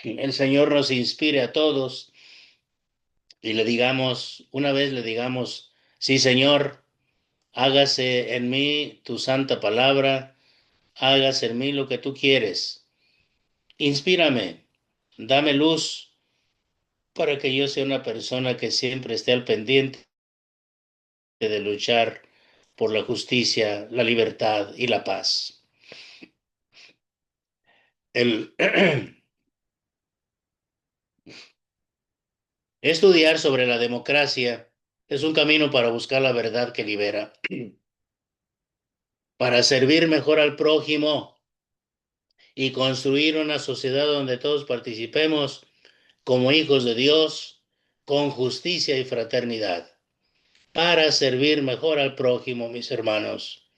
el Señor nos inspire a todos y le digamos, una vez le digamos, sí, Señor, hágase en mí tu santa palabra, hágase en mí lo que tú quieres. Inspírame, dame luz para que yo sea una persona que siempre esté al pendiente de luchar por la justicia, la libertad y la paz. Estudiar sobre la democracia es un camino para buscar la verdad que libera, para servir mejor al prójimo y construir una sociedad donde todos participemos como hijos de Dios, con justicia y fraternidad, para servir mejor al prójimo, mis hermanos.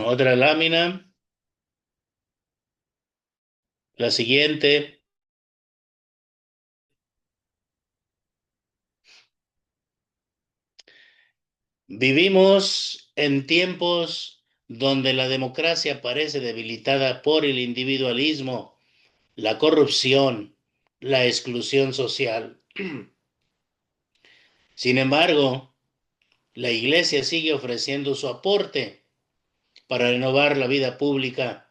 Otra lámina, la siguiente. Vivimos en tiempos donde la democracia parece debilitada por el individualismo, la corrupción, la exclusión social. Sin embargo, la Iglesia sigue ofreciendo su aporte para renovar la vida pública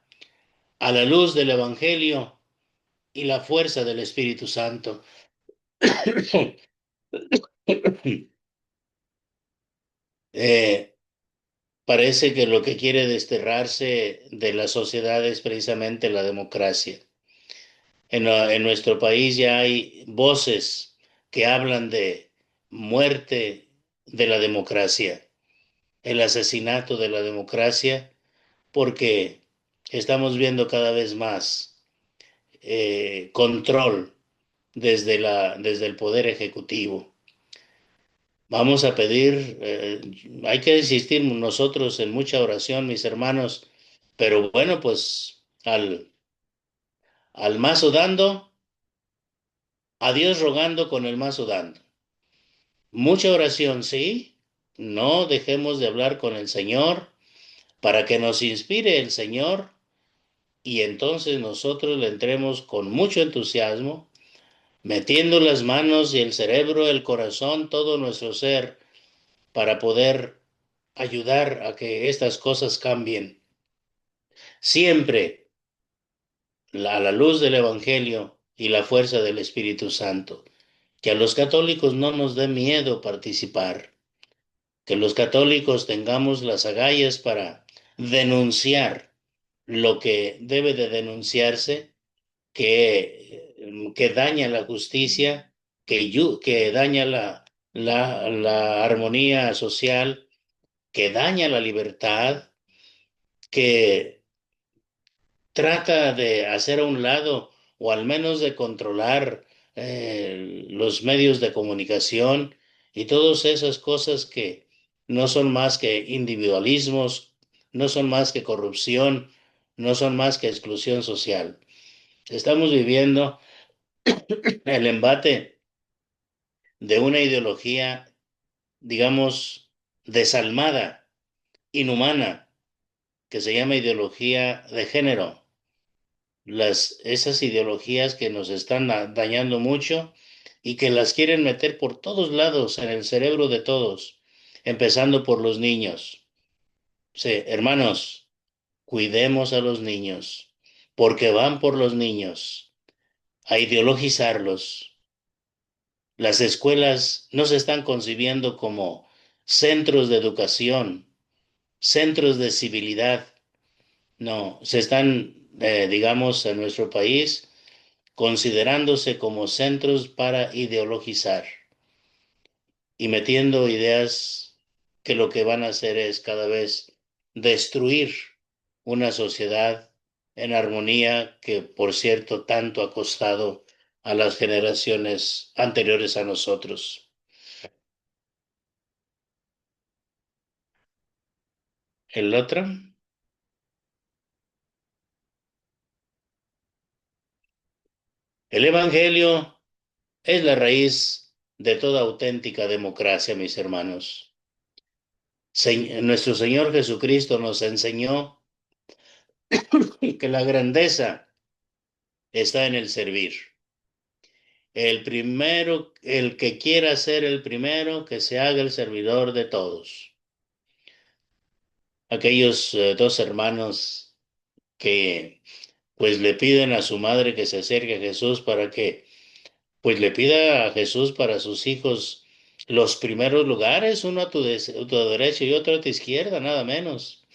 a la luz del Evangelio y la fuerza del Espíritu Santo. Parece que lo que quiere desterrarse de la sociedad es precisamente la democracia. En nuestro país ya hay voces que hablan de muerte de la democracia, el asesinato de la democracia, porque estamos viendo cada vez más control desde el Poder Ejecutivo. Vamos a pedir, hay que insistir nosotros en mucha oración, mis hermanos, pero bueno, pues al mazo dando, a Dios rogando con el mazo dando. Mucha oración, sí, no dejemos de hablar con el Señor para que nos inspire el Señor y entonces nosotros le entremos con mucho entusiasmo, metiendo las manos y el cerebro, el corazón, todo nuestro ser para poder ayudar a que estas cosas cambien siempre a la luz del Evangelio y la fuerza del Espíritu Santo. Que a los católicos no nos dé miedo participar, que los católicos tengamos las agallas para denunciar lo que debe de denunciarse, que daña la justicia, que daña la armonía social, que daña la libertad, que trata de hacer a un lado o al menos de controlar los medios de comunicación y todas esas cosas que no son más que individualismos, no son más que corrupción, no son más que exclusión social. Estamos viviendo el embate de una ideología, digamos, desalmada, inhumana, que se llama ideología de género. Esas ideologías que nos están dañando mucho y que las quieren meter por todos lados en el cerebro de todos, empezando por los niños. Sí, hermanos, cuidemos a los niños, porque van por los niños a ideologizarlos. Las escuelas no se están concibiendo como centros de educación, centros de civilidad. No, se están, digamos, en nuestro país considerándose como centros para ideologizar y metiendo ideas que lo que van a hacer es cada vez destruir una sociedad en armonía que, por cierto, tanto ha costado a las generaciones anteriores a nosotros. El otro, el Evangelio es la raíz de toda auténtica democracia, mis hermanos. Nuestro Señor Jesucristo nos enseñó que la grandeza está en el servir. El primero, el que quiera ser el primero, que se haga el servidor de todos. Aquellos dos hermanos que pues le piden a su madre que se acerque a Jesús para que pues le pida a Jesús para sus hijos los primeros lugares, uno a tu derecha y otro a tu izquierda, nada menos.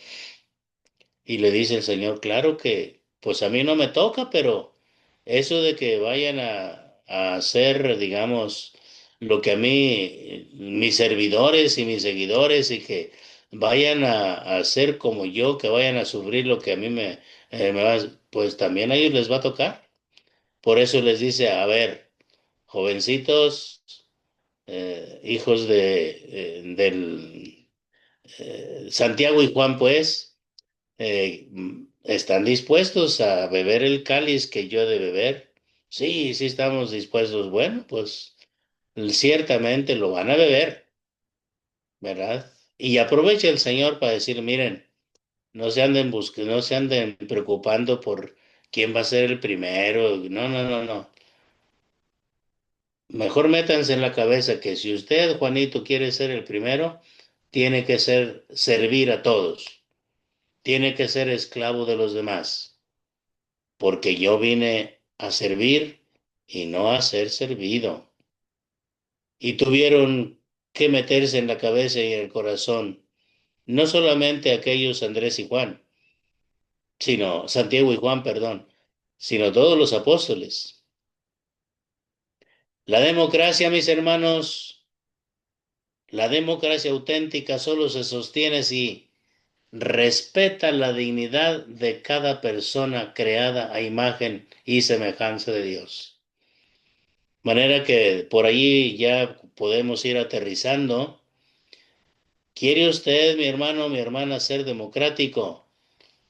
Y le dice el Señor, claro que, pues a mí no me toca, pero eso de que vayan a hacer, digamos, lo que a mí, mis servidores y mis seguidores, y que vayan a hacer como yo, que vayan a sufrir lo que a mí me va, pues también a ellos les va a tocar. Por eso les dice, a ver, jovencitos, hijos del Santiago y Juan, pues, ¿están dispuestos a beber el cáliz que yo he de beber? Sí, sí estamos dispuestos. Bueno, pues ciertamente lo van a beber, ¿verdad? Y aprovecha el Señor para decir, miren, no se anden preocupando por quién va a ser el primero. No, no, no, no. Mejor métanse en la cabeza que si usted, Juanito, quiere ser el primero, tiene que servir a todos. Tiene que ser esclavo de los demás. Porque yo vine a servir y no a ser servido. Y tuvieron que meterse en la cabeza y en el corazón, no solamente aquellos Andrés y Juan, sino Santiago y Juan, perdón, sino todos los apóstoles. La democracia, mis hermanos, la democracia auténtica solo se sostiene si respeta la dignidad de cada persona creada a imagen y semejanza de Dios. Manera que por ahí ya podemos ir aterrizando. ¿Quiere usted, mi hermano, mi hermana, ser democrático?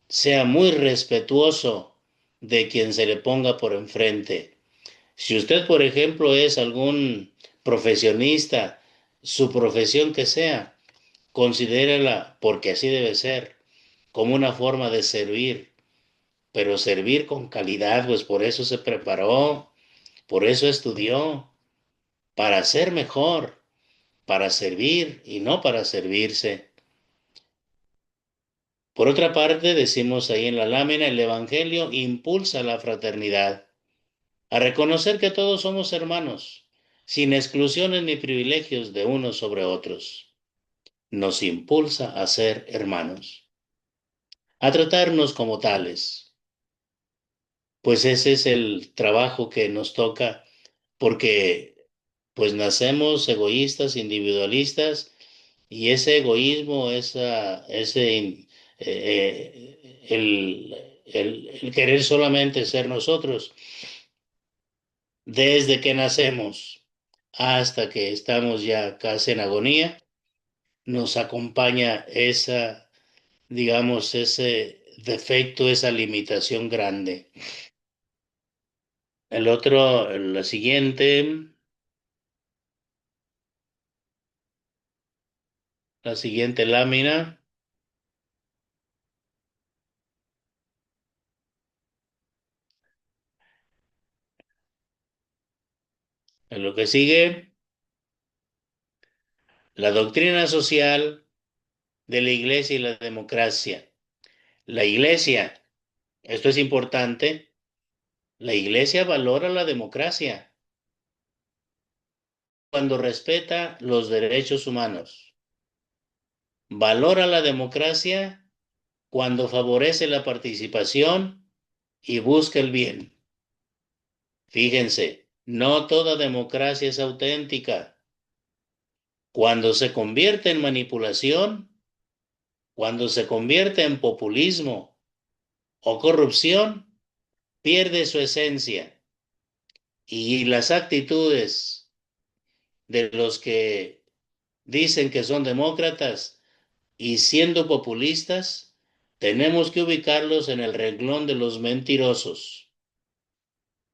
Sea muy respetuoso de quien se le ponga por enfrente. Si usted, por ejemplo, es algún profesionista, su profesión que sea, considérela, porque así debe ser, como una forma de servir, pero servir con calidad, pues por eso se preparó, por eso estudió, para ser mejor, para servir y no para servirse. Por otra parte, decimos ahí en la lámina, el Evangelio impulsa la fraternidad, a reconocer que todos somos hermanos, sin exclusiones ni privilegios de unos sobre otros. Nos impulsa a ser hermanos, a tratarnos como tales. Pues ese es el trabajo que nos toca, porque pues nacemos egoístas, individualistas, y ese egoísmo, el querer solamente ser nosotros, desde que nacemos hasta que estamos ya casi en agonía, nos acompaña digamos, ese defecto, esa limitación grande. La siguiente lámina, en lo que sigue, la doctrina social de la Iglesia y la democracia. La Iglesia, esto es importante, la Iglesia valora la democracia cuando respeta los derechos humanos. Valora la democracia cuando favorece la participación y busca el bien. Fíjense, no toda democracia es auténtica. Cuando se convierte en manipulación, cuando se convierte en populismo o corrupción, pierde su esencia. Y las actitudes de los que dicen que son demócratas y siendo populistas, tenemos que ubicarlos en el renglón de los mentirosos.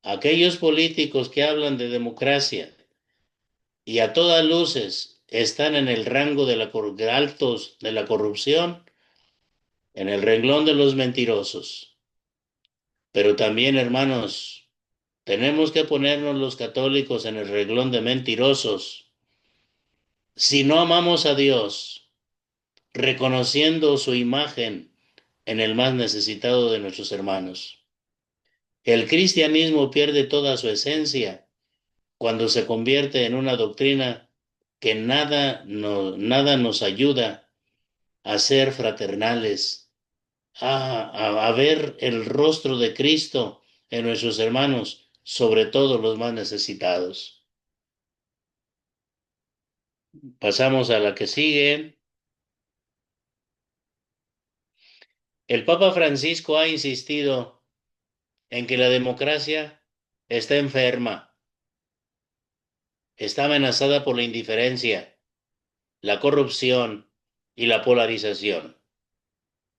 Aquellos políticos que hablan de democracia y a todas luces están en el rango de altos de la corrupción, en el renglón de los mentirosos. Pero también, hermanos, tenemos que ponernos los católicos en el renglón de mentirosos. Si no amamos a Dios, reconociendo su imagen en el más necesitado de nuestros hermanos. El cristianismo pierde toda su esencia cuando se convierte en una doctrina que nada nos ayuda a ser fraternales, a ver el rostro de Cristo en nuestros hermanos, sobre todo los más necesitados. Pasamos a la que sigue. El Papa Francisco ha insistido en que la democracia está enferma, está amenazada por la indiferencia, la corrupción y la polarización.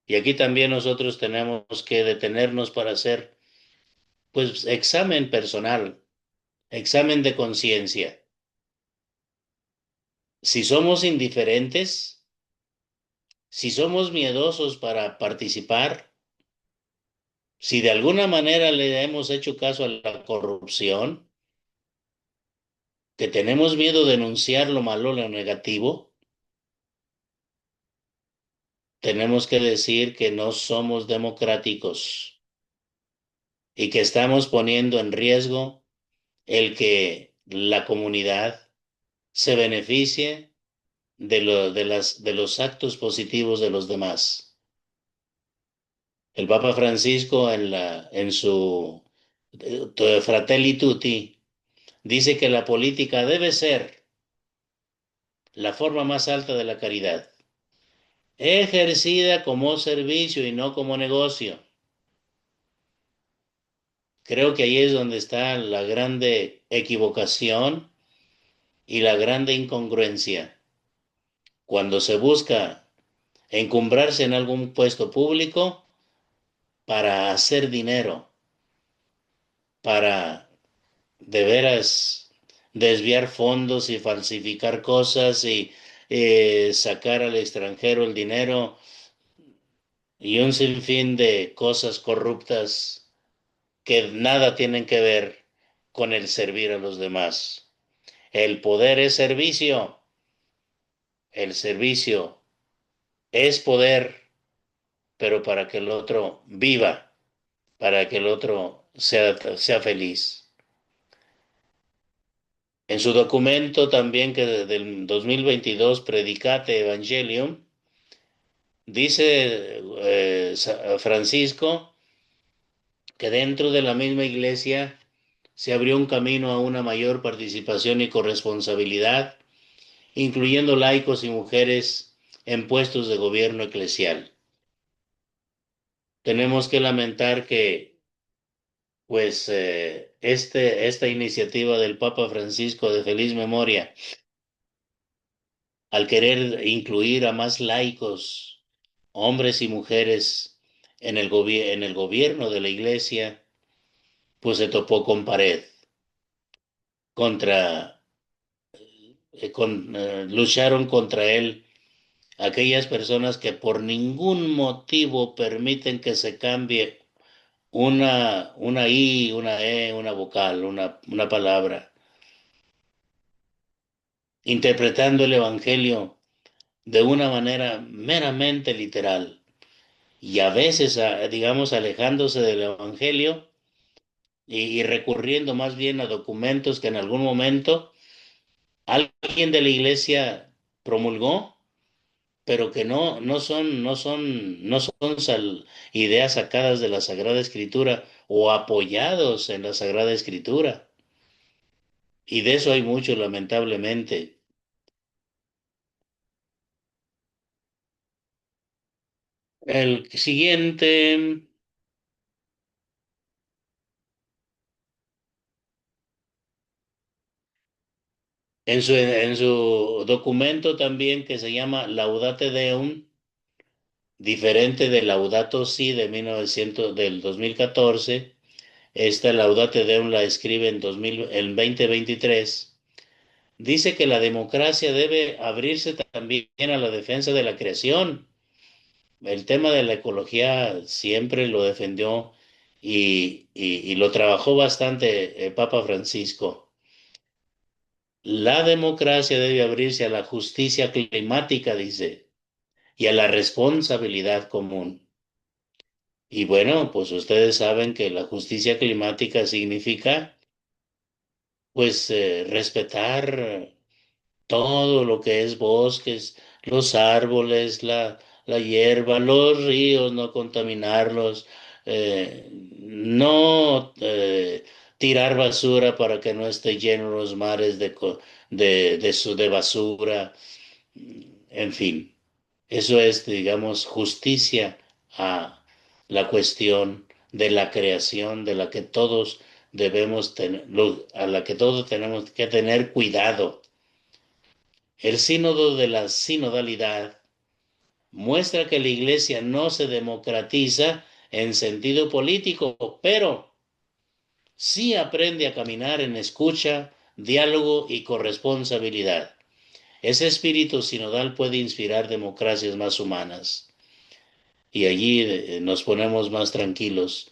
Y aquí también nosotros tenemos que detenernos para hacer, pues, examen personal, examen de conciencia. Si somos indiferentes, si somos miedosos para participar, si de alguna manera le hemos hecho caso a la corrupción, que tenemos miedo de denunciar lo malo, lo negativo, tenemos que decir que no somos democráticos y que estamos poniendo en riesgo el que la comunidad se beneficie de los actos positivos de los demás. El Papa Francisco en su Fratelli Tutti dice que la política debe ser la forma más alta de la caridad, ejercida como servicio y no como negocio. Creo que ahí es donde está la grande equivocación y la grande incongruencia. Cuando se busca encumbrarse en algún puesto público para hacer dinero, para de veras desviar fondos y falsificar cosas y sacar al extranjero el dinero y un sinfín de cosas corruptas que nada tienen que ver con el servir a los demás. El poder es servicio, el servicio es poder, pero para que el otro viva, para que el otro sea feliz. En su documento también que del 2022, Predicate Evangelium, dice Francisco que dentro de la misma iglesia se abrió un camino a una mayor participación y corresponsabilidad, incluyendo laicos y mujeres en puestos de gobierno eclesial. Tenemos que lamentar que, pues, esta iniciativa del Papa Francisco de feliz memoria, al querer incluir a más laicos, hombres y mujeres, en el gobierno de la iglesia, pues se topó con pared contra, lucharon contra él aquellas personas que por ningún motivo permiten que se cambie una I, una E, una vocal, una palabra, interpretando el Evangelio de una manera meramente literal y a veces, digamos, alejándose del Evangelio y recurriendo más bien a documentos que en algún momento alguien de la iglesia promulgó, pero que no son ideas sacadas de la Sagrada Escritura o apoyados en la Sagrada Escritura. Y de eso hay mucho, lamentablemente. El siguiente, en su documento también que se llama Laudate Deum, diferente de Laudato Si del 2014, esta Laudate Deum la escribe en 2023. Dice que la democracia debe abrirse también a la defensa de la creación. El tema de la ecología siempre lo defendió y lo trabajó bastante el Papa Francisco. La democracia debe abrirse a la justicia climática, dice, y a la responsabilidad común. Y bueno, pues ustedes saben que la justicia climática significa, pues, respetar todo lo que es bosques, los árboles, la hierba, los ríos, no contaminarlos, no tirar basura para que no esté lleno los mares de basura, en fin. Eso es, digamos, justicia a la cuestión de la creación de la que todos debemos tener, a la que todos tenemos que tener cuidado. El sínodo de la sinodalidad muestra que la iglesia no se democratiza en sentido político, pero sí aprende a caminar en escucha, diálogo y corresponsabilidad. Ese espíritu sinodal puede inspirar democracias más humanas. Y allí nos ponemos más tranquilos.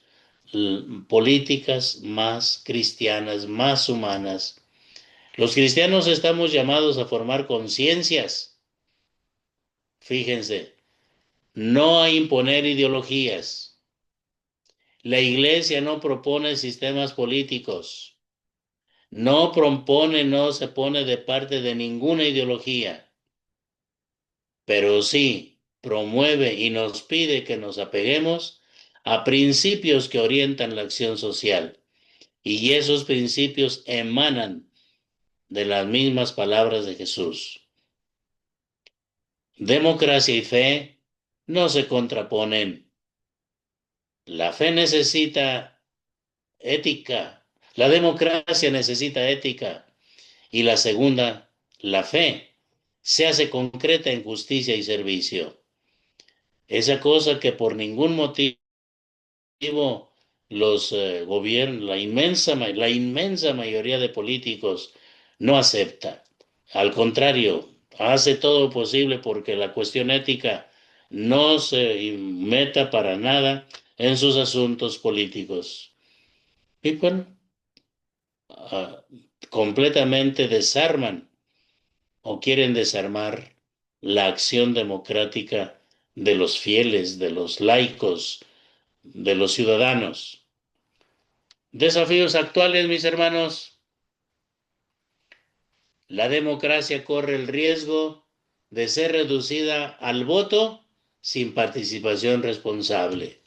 Políticas más cristianas, más humanas. Los cristianos estamos llamados a formar conciencias. Fíjense, no a imponer ideologías. La iglesia no propone sistemas políticos. No propone, no se pone de parte de ninguna ideología. Pero sí promueve y nos pide que nos apeguemos a principios que orientan la acción social. Y esos principios emanan de las mismas palabras de Jesús. Democracia y fe no se contraponen. La fe necesita ética, la democracia necesita ética y la segunda, la fe, se hace concreta en justicia y servicio. Esa cosa que por ningún motivo los gobiernos, la inmensa mayoría de políticos no acepta. Al contrario, hace todo lo posible porque la cuestión ética no se meta para nada en sus asuntos políticos. Y bueno, completamente desarman o quieren desarmar la acción democrática de los fieles, de los laicos, de los ciudadanos. Desafíos actuales, mis hermanos. La democracia corre el riesgo de ser reducida al voto sin participación responsable.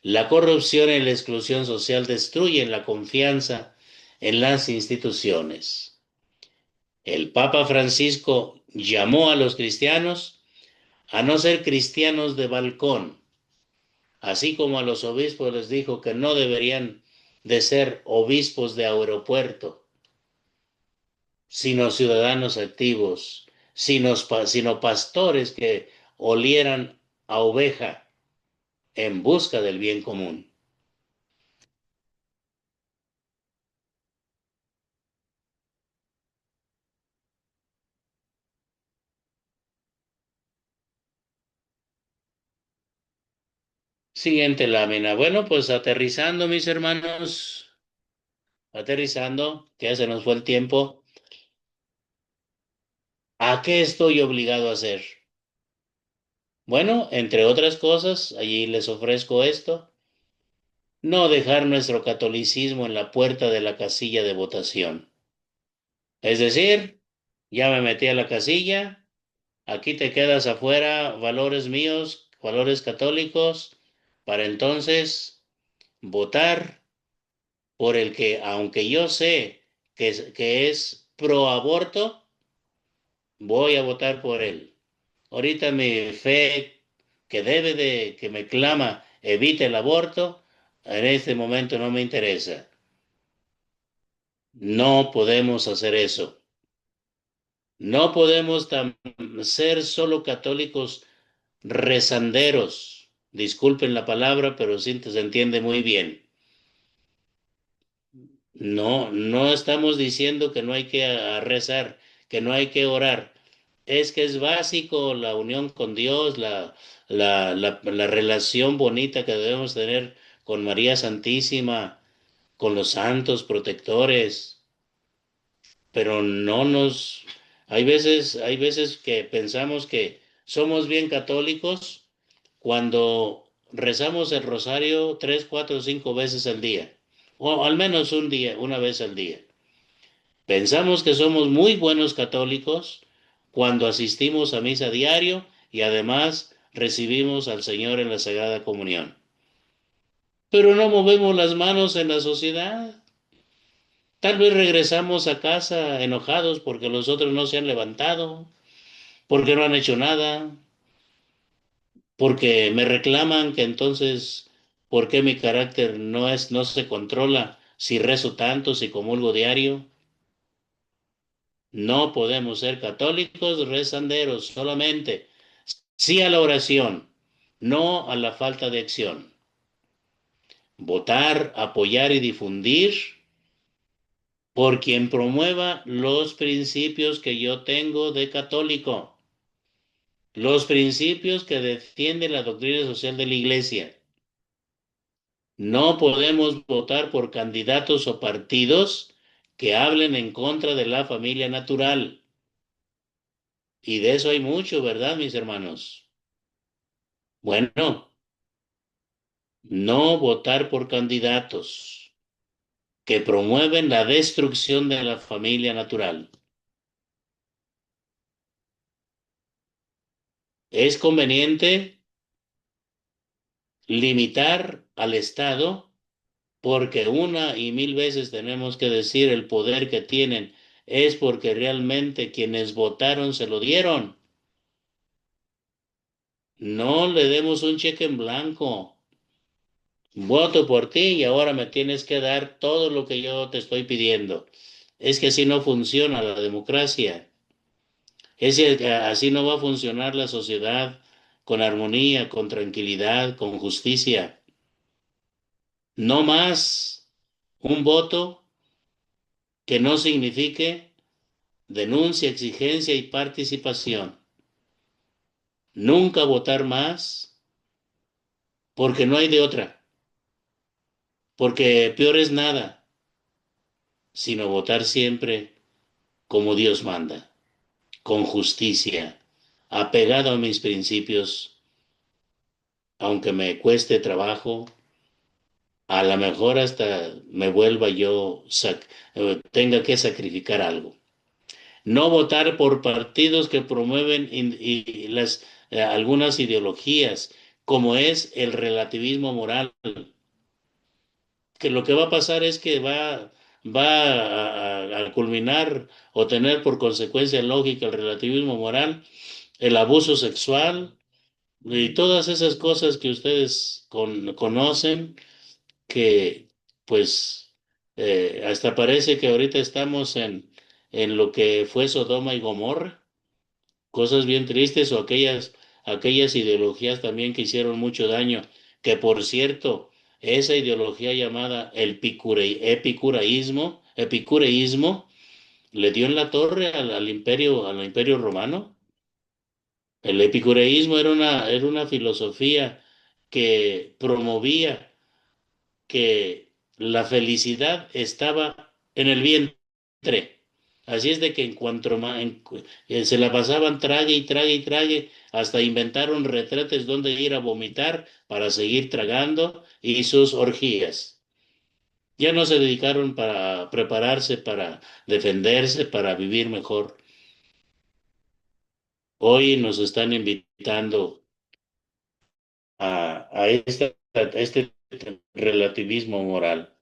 La corrupción y la exclusión social destruyen la confianza en las instituciones. El Papa Francisco llamó a los cristianos a no ser cristianos de balcón, así como a los obispos les dijo que no deberían de ser obispos de aeropuerto, sino ciudadanos activos, sino pastores que olieran a oveja en busca del bien común. Siguiente lámina. Bueno, pues aterrizando, mis hermanos, aterrizando, que ya se nos fue el tiempo. ¿A qué estoy obligado a hacer? Bueno, entre otras cosas, allí les ofrezco esto. No dejar nuestro catolicismo en la puerta de la casilla de votación. Es decir, ya me metí a la casilla, aquí te quedas afuera, valores míos, valores católicos, para entonces votar por el que, aunque yo sé que es pro aborto, voy a votar por él. Ahorita mi fe que me clama, evite el aborto, en este momento no me interesa. No podemos hacer eso. No podemos ser solo católicos rezanderos. Disculpen la palabra, pero sí se entiende muy bien. No, no estamos diciendo que no hay que rezar, que no hay que orar. Es que es básico la unión con Dios, la relación bonita que debemos tener con María Santísima, con los santos protectores, pero no nos... hay veces que pensamos que somos bien católicos cuando rezamos el rosario 3, 4, 5 veces al día, o al menos un día, una vez al día. Pensamos que somos muy buenos católicos cuando asistimos a misa diario y además recibimos al Señor en la Sagrada Comunión. Pero no movemos las manos en la sociedad. Tal vez regresamos a casa enojados porque los otros no se han levantado, porque no han hecho nada, porque me reclaman que entonces, ¿por qué mi carácter no se controla si rezo tanto, si comulgo diario? No podemos ser católicos rezanderos solamente. Sí a la oración, no a la falta de acción. Votar, apoyar y difundir por quien promueva los principios que yo tengo de católico, los principios que defiende la doctrina social de la Iglesia. No podemos votar por candidatos o partidos que hablen en contra de la familia natural. Y de eso hay mucho, ¿verdad, mis hermanos? Bueno, no votar por candidatos que promueven la destrucción de la familia natural. Es conveniente limitar al Estado porque una y mil veces tenemos que decir el poder que tienen es porque realmente quienes votaron se lo dieron. No le demos un cheque en blanco. Voto por ti y ahora me tienes que dar todo lo que yo te estoy pidiendo. Es que así no funciona la democracia. Así no va a funcionar la sociedad con armonía, con tranquilidad, con justicia. No más un voto que no signifique denuncia, exigencia y participación. Nunca votar más porque no hay de otra, porque peor es nada, sino votar siempre como Dios manda, con justicia, apegado a mis principios, aunque me cueste trabajo, a lo mejor hasta me vuelva yo, tenga que sacrificar algo. No votar por partidos que promueven algunas ideologías, como es el relativismo moral, que lo que va a pasar es que va a culminar o tener por consecuencia lógica el relativismo moral, el abuso sexual y todas esas cosas que ustedes conocen, que pues hasta parece que ahorita estamos en lo que fue Sodoma y Gomorra, cosas bien tristes, o aquellas ideologías también que hicieron mucho daño, que por cierto, esa ideología llamada el epicureísmo, le dio en la torre al imperio romano. El epicureísmo era una filosofía que promovía que la felicidad estaba en el vientre. Así es de que se la pasaban trague y trague y trague, hasta inventaron retretes donde ir a vomitar para seguir tragando y sus orgías. Ya no se dedicaron para prepararse, para defenderse, para vivir mejor. Hoy nos están invitando a este relativismo moral.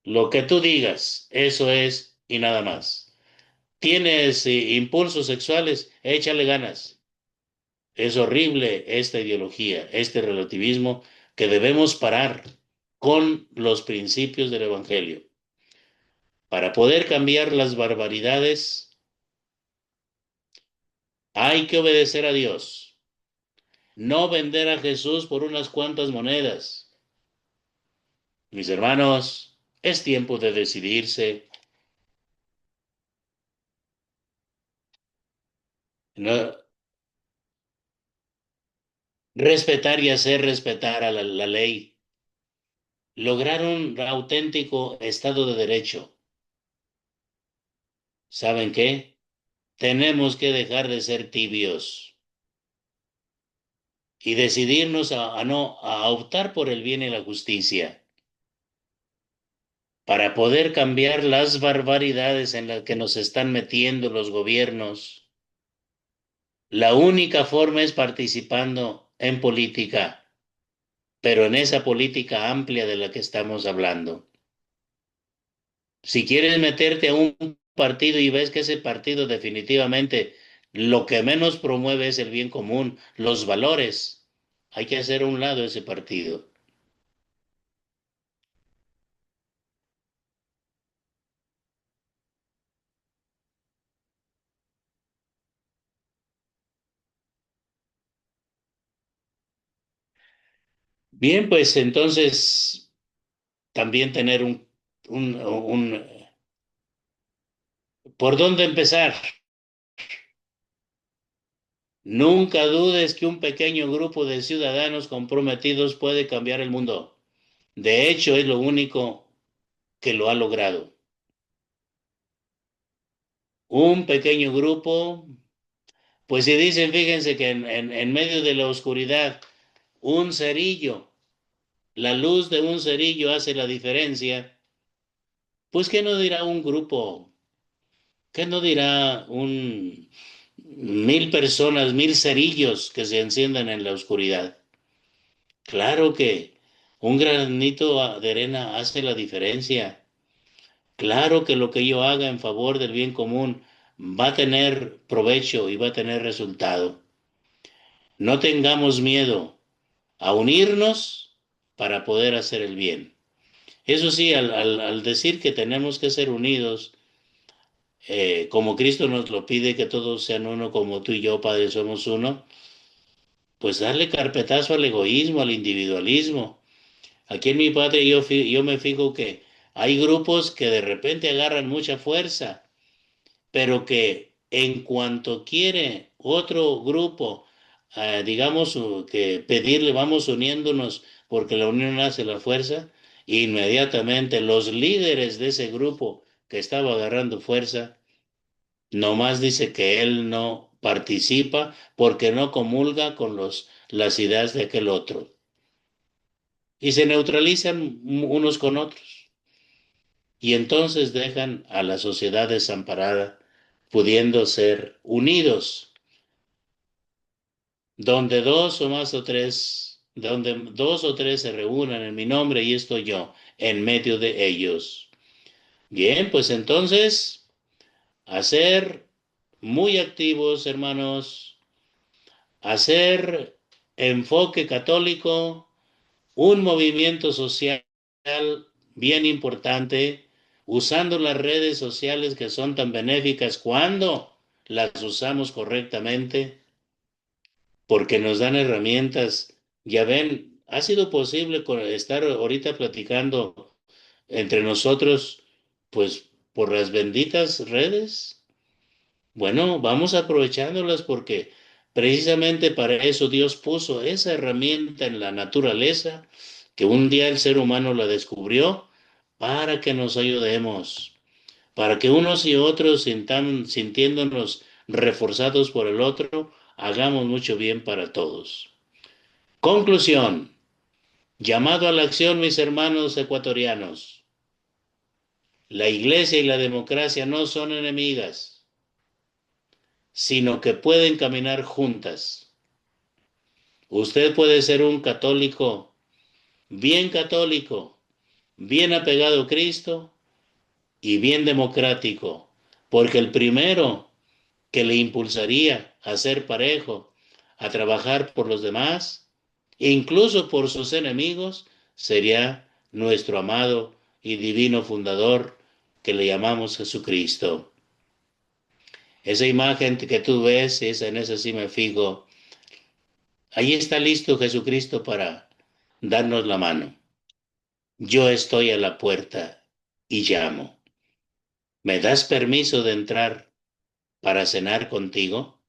Lo que tú digas, eso es y nada más. ¿Tienes impulsos sexuales? Échale ganas. Es horrible esta ideología, este relativismo que debemos parar con los principios del Evangelio. Para poder cambiar las barbaridades, hay que obedecer a Dios. No vender a Jesús por unas cuantas monedas. Mis hermanos, es tiempo de decidirse. No, respetar y hacer respetar a la ley. Lograr un auténtico Estado de Derecho. ¿Saben qué? Tenemos que dejar de ser tibios y decidirnos a optar por el bien y la justicia para poder cambiar las barbaridades en las que nos están metiendo los gobiernos. La única forma es participando en política, pero en esa política amplia de la que estamos hablando. Si quieres meterte a un partido y ves que ese partido definitivamente lo que menos promueve es el bien común, los valores, hay que hacer a un lado ese partido. Bien, pues entonces también tener un ¿por dónde empezar? Nunca dudes que un pequeño grupo de ciudadanos comprometidos puede cambiar el mundo. De hecho, es lo único que lo ha logrado. Un pequeño grupo. Pues si dicen, fíjense que en medio de la oscuridad, un cerillo, la luz de un cerillo hace la diferencia, pues ¿qué no dirá un grupo? ¿Qué no dirá 1,000 personas, 1,000 cerillos que se enciendan en la oscuridad? Claro que un granito de arena hace la diferencia. Claro que lo que yo haga en favor del bien común va a tener provecho y va a tener resultado. No tengamos miedo a unirnos para poder hacer el bien. Eso sí, al decir que tenemos que ser unidos, como Cristo nos lo pide, que todos sean uno como tú y yo, Padre, somos uno, pues darle carpetazo al egoísmo, al individualismo. Aquí en mi patria yo me fijo que hay grupos que de repente agarran mucha fuerza, pero que en cuanto quiere otro grupo, digamos, que pedirle, vamos uniéndonos porque la unión hace la fuerza, inmediatamente los líderes de ese grupo que estaba agarrando fuerza, nomás dice que él no participa, porque no comulga con las ideas de aquel otro. Y se neutralizan unos con otros. Y entonces dejan a la sociedad desamparada, pudiendo ser unidos, donde dos o tres se reúnan en mi nombre y estoy yo en medio de ellos. Bien, pues entonces, a ser muy activos, hermanos, hacer enfoque católico, un movimiento social bien importante, usando las redes sociales que son tan benéficas cuando las usamos correctamente, porque nos dan herramientas. Ya ven, ha sido posible estar ahorita platicando entre nosotros, pues por las benditas redes. Bueno, vamos aprovechándolas porque precisamente para eso Dios puso esa herramienta en la naturaleza, que un día el ser humano la descubrió para que nos ayudemos, para que unos y otros sintiéndonos reforzados por el otro, hagamos mucho bien para todos. Conclusión. Llamado a la acción, mis hermanos ecuatorianos. La iglesia y la democracia no son enemigas, sino que pueden caminar juntas. Usted puede ser un católico, bien apegado a Cristo y bien democrático, porque el primero que le impulsaría a ser parejo, a trabajar por los demás, e incluso por sus enemigos, sería nuestro amado y divino fundador que le llamamos Jesucristo. Esa imagen que tú ves, en esa sí me fijo. Ahí está listo Jesucristo para darnos la mano. Yo estoy a la puerta y llamo. ¿Me das permiso de entrar para cenar contigo?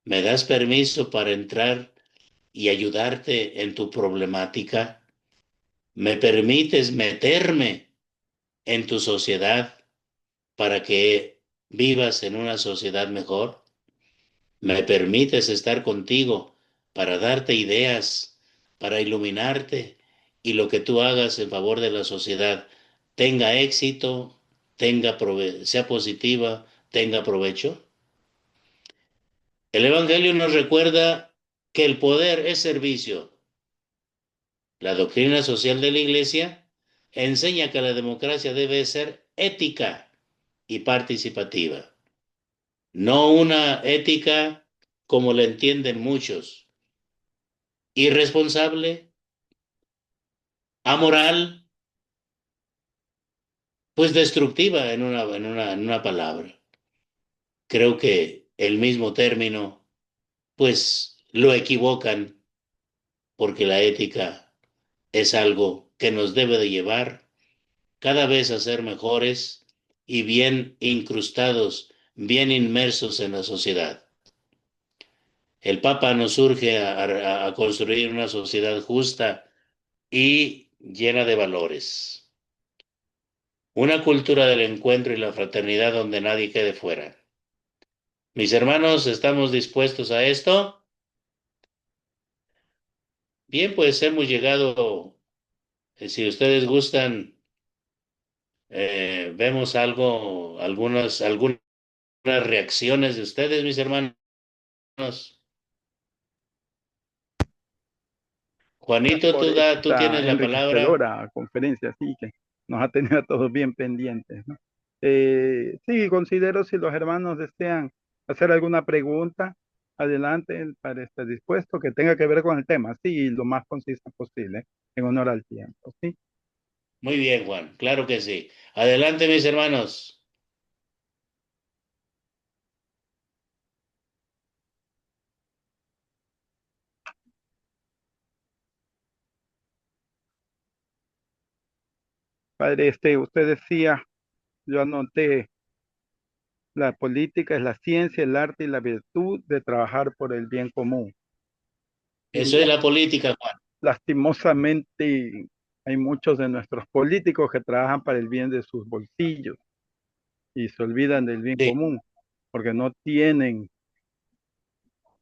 ¿Me das permiso para entrar y ayudarte en tu problemática? ¿Me permites meterme en tu sociedad para que vivas en una sociedad mejor? ¿Me permites estar contigo para darte ideas, para iluminarte y lo que tú hagas en favor de la sociedad tenga éxito, sea positiva, tenga provecho? El Evangelio nos recuerda que el poder es servicio. La doctrina social de la Iglesia enseña que la democracia debe ser ética y participativa, no una ética como la entienden muchos, irresponsable, amoral, pues destructiva en una palabra. Creo que el mismo término, pues lo equivocan porque la ética es algo que nos debe de llevar cada vez a ser mejores y bien incrustados, bien inmersos en la sociedad. El Papa nos urge a construir una sociedad justa y llena de valores. Una cultura del encuentro y la fraternidad donde nadie quede fuera. Mis hermanos, ¿estamos dispuestos a esto? Bien, pues hemos llegado, si ustedes gustan, vemos algunas reacciones de ustedes, mis hermanos. Juanito, Por tú tienes esta la palabra. enriquecedora conferencia, sí, que nos ha tenido a todos bien pendientes, ¿no? Sí, considero si los hermanos desean hacer alguna pregunta, adelante, para estar dispuesto, que tenga que ver con el tema, sí, lo más concisa posible, en honor al tiempo, sí. Muy bien, Juan, claro que sí. Adelante, mis hermanos. Padre, usted decía, yo anoté, la política es la ciencia, el arte y la virtud de trabajar por el bien común. Eso Y es la política, Juan. lastimosamente hay muchos de nuestros políticos que trabajan para el bien de sus bolsillos y se olvidan del bien Sí, común, porque no tienen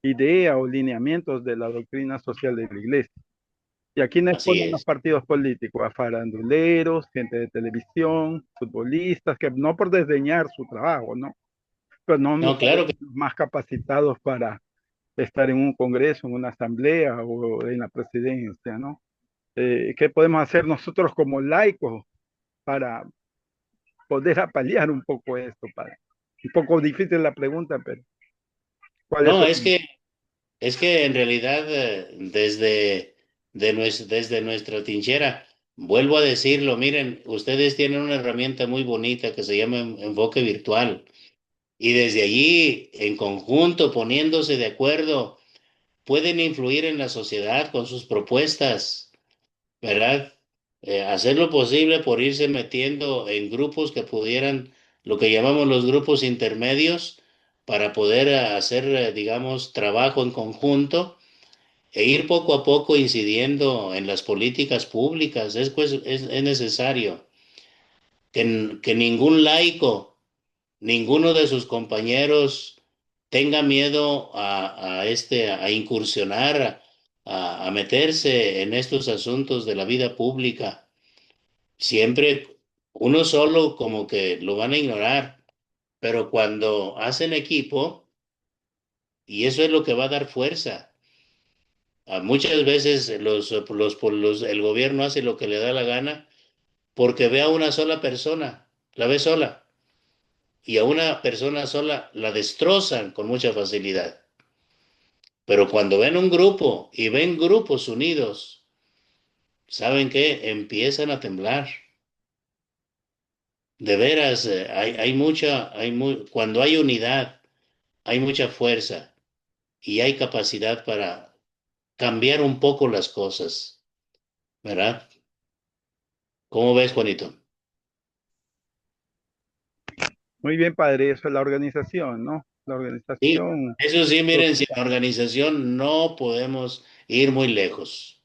idea o lineamientos de la doctrina social de la iglesia. ¿Y a quiénes Así ponen los es. partidos políticos? A faranduleros, gente de televisión, futbolistas, que no por desdeñar su trabajo, ¿no? Pero no me No, claro que parecen los más capacitados para estar en un congreso, en una asamblea o en la presidencia, ¿no? ¿Qué podemos hacer nosotros como laicos para poder apalear un poco esto, padre? Un poco difícil la pregunta, pero ¿cuál es su no, opinión? es que en realidad desde nuestra trinchera, vuelvo a decirlo, miren, ustedes tienen una herramienta muy bonita que se llama enfoque virtual y desde allí, en conjunto, poniéndose de acuerdo, pueden influir en la sociedad con sus propuestas, ¿verdad? Hacer lo posible por irse metiendo en grupos que pudieran, lo que llamamos los grupos intermedios, para poder hacer, digamos, trabajo en conjunto e ir poco a poco incidiendo en las políticas públicas. Es necesario que ningún laico, ninguno de sus compañeros tenga miedo a incursionar, a meterse en estos asuntos de la vida pública. Siempre uno solo como que lo van a ignorar, pero cuando hacen equipo, y eso es lo que va a dar fuerza. Muchas veces el gobierno hace lo que le da la gana porque ve a una sola persona, la ve sola, y a una persona sola la destrozan con mucha facilidad. Pero cuando ven un grupo y ven grupos unidos, ¿saben qué? Empiezan a temblar. De veras, cuando hay unidad, hay mucha fuerza y hay capacidad para cambiar un poco las cosas, ¿verdad? ¿Cómo ves, Juanito? Muy bien, padre, eso es la organización, ¿no? La Sí, organización eso sí, miren, sin social. organización no podemos ir muy lejos.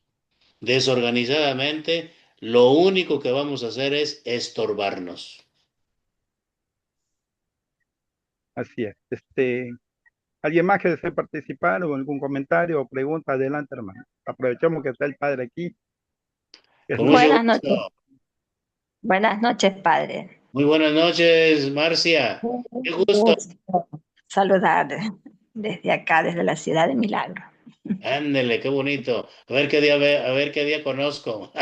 Desorganizadamente, lo único que vamos a hacer es estorbarnos. Así es. ¿Alguien más que desee participar o algún comentario o pregunta? Adelante, hermano. Aprovechamos que está el padre aquí, que es Con mucho nuestro. Buenas gusto. noches, buenas noches, padre. Muy buenas noches, Marcia. Qué Un gusto. gusto saludar desde acá, desde la ciudad de Milagro. Ándele, qué bonito. A ver qué día conozco.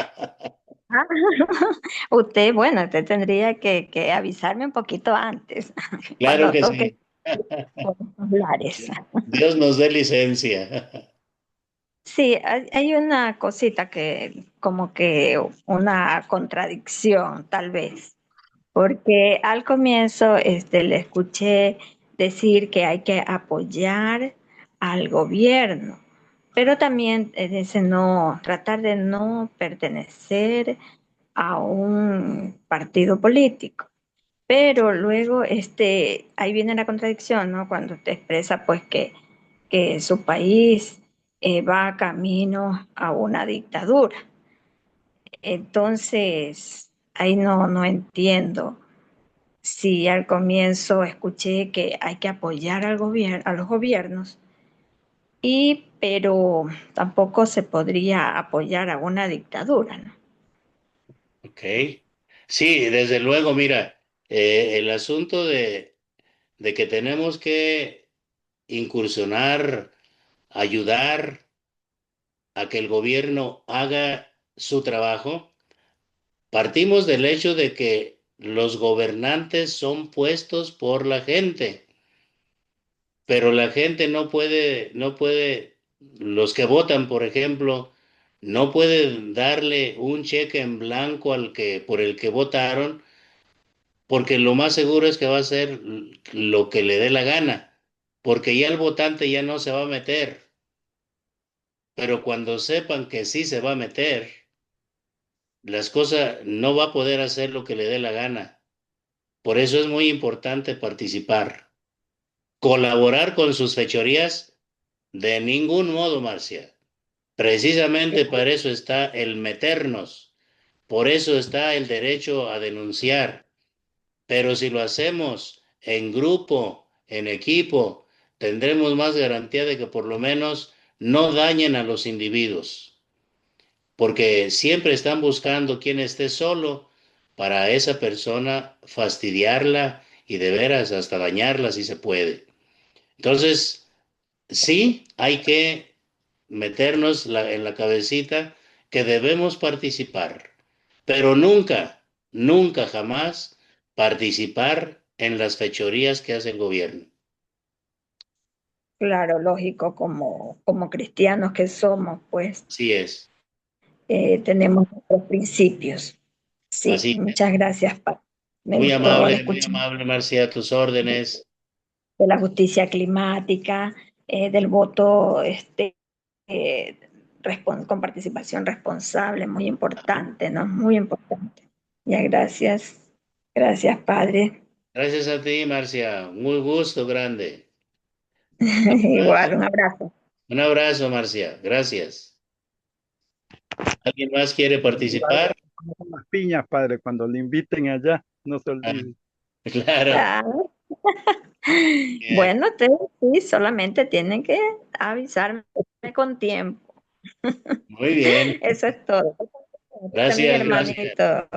Ah, usted, bueno, usted tendría que avisarme un poquito antes, Claro cuando que toque sí. por estos lares. Dios nos dé licencia. Sí, hay una cosita que, como que una contradicción, tal vez, porque al comienzo le escuché decir que hay que apoyar al gobierno, pero también dice no, tratar de no pertenecer a un partido político. Pero luego ahí viene la contradicción, ¿no? Cuando te expresa pues que su país va camino a una dictadura. Entonces, ahí no entiendo. Si al comienzo escuché que hay que apoyar al gobierno, a los gobiernos, pero tampoco se podría apoyar a una dictadura, ¿no? Ok. Sí, desde luego, mira, el asunto de que tenemos que incursionar, ayudar a que el gobierno haga su trabajo, partimos del hecho de que los gobernantes son puestos por la gente, pero la gente no puede, los que votan, por ejemplo, no pueden darle un cheque en blanco por el que votaron, porque lo más seguro es que va a hacer lo que le dé la gana, porque ya el votante ya no se va a meter, pero cuando sepan que sí se va a meter, las cosas no va a poder hacer lo que le dé la gana. Por eso es muy importante participar. Colaborar con sus fechorías, de ningún modo, Marcia. Precisamente para eso está el meternos, por eso está el derecho a denunciar. Pero si lo hacemos en grupo, en equipo, tendremos más garantía de que por lo menos no dañen a los individuos, porque siempre están buscando quien esté solo para esa persona fastidiarla y de veras hasta dañarla si se puede. Entonces, sí, hay que meternos en la cabecita que debemos participar, pero nunca, nunca jamás participar en las fechorías que hace el gobierno. Claro, lógico, como cristianos que somos, pues Así es. tenemos nuestros principios. Sí, Así es. muchas gracias, me gustó Muy escuchar amable, Marcia, a tus órdenes. de la justicia climática, del voto eh, con participación responsable, muy importante, ¿no? Muy importante. Ya, gracias. Gracias, padre. Gracias a ti, Marcia. Muy gusto, grande. Abrazo. Igual, un abrazo. Un abrazo, Marcia. Gracias. ¿Alguien más quiere Vaya, participar? con las piñas, padre, cuando le inviten allá, no se Ah, olvide. claro. Ah, Bien. bueno, ustedes sí, solamente tienen que avisarme con tiempo. Muy bien. Eso es todo. Este es mi Gracias, gracias. hermanito.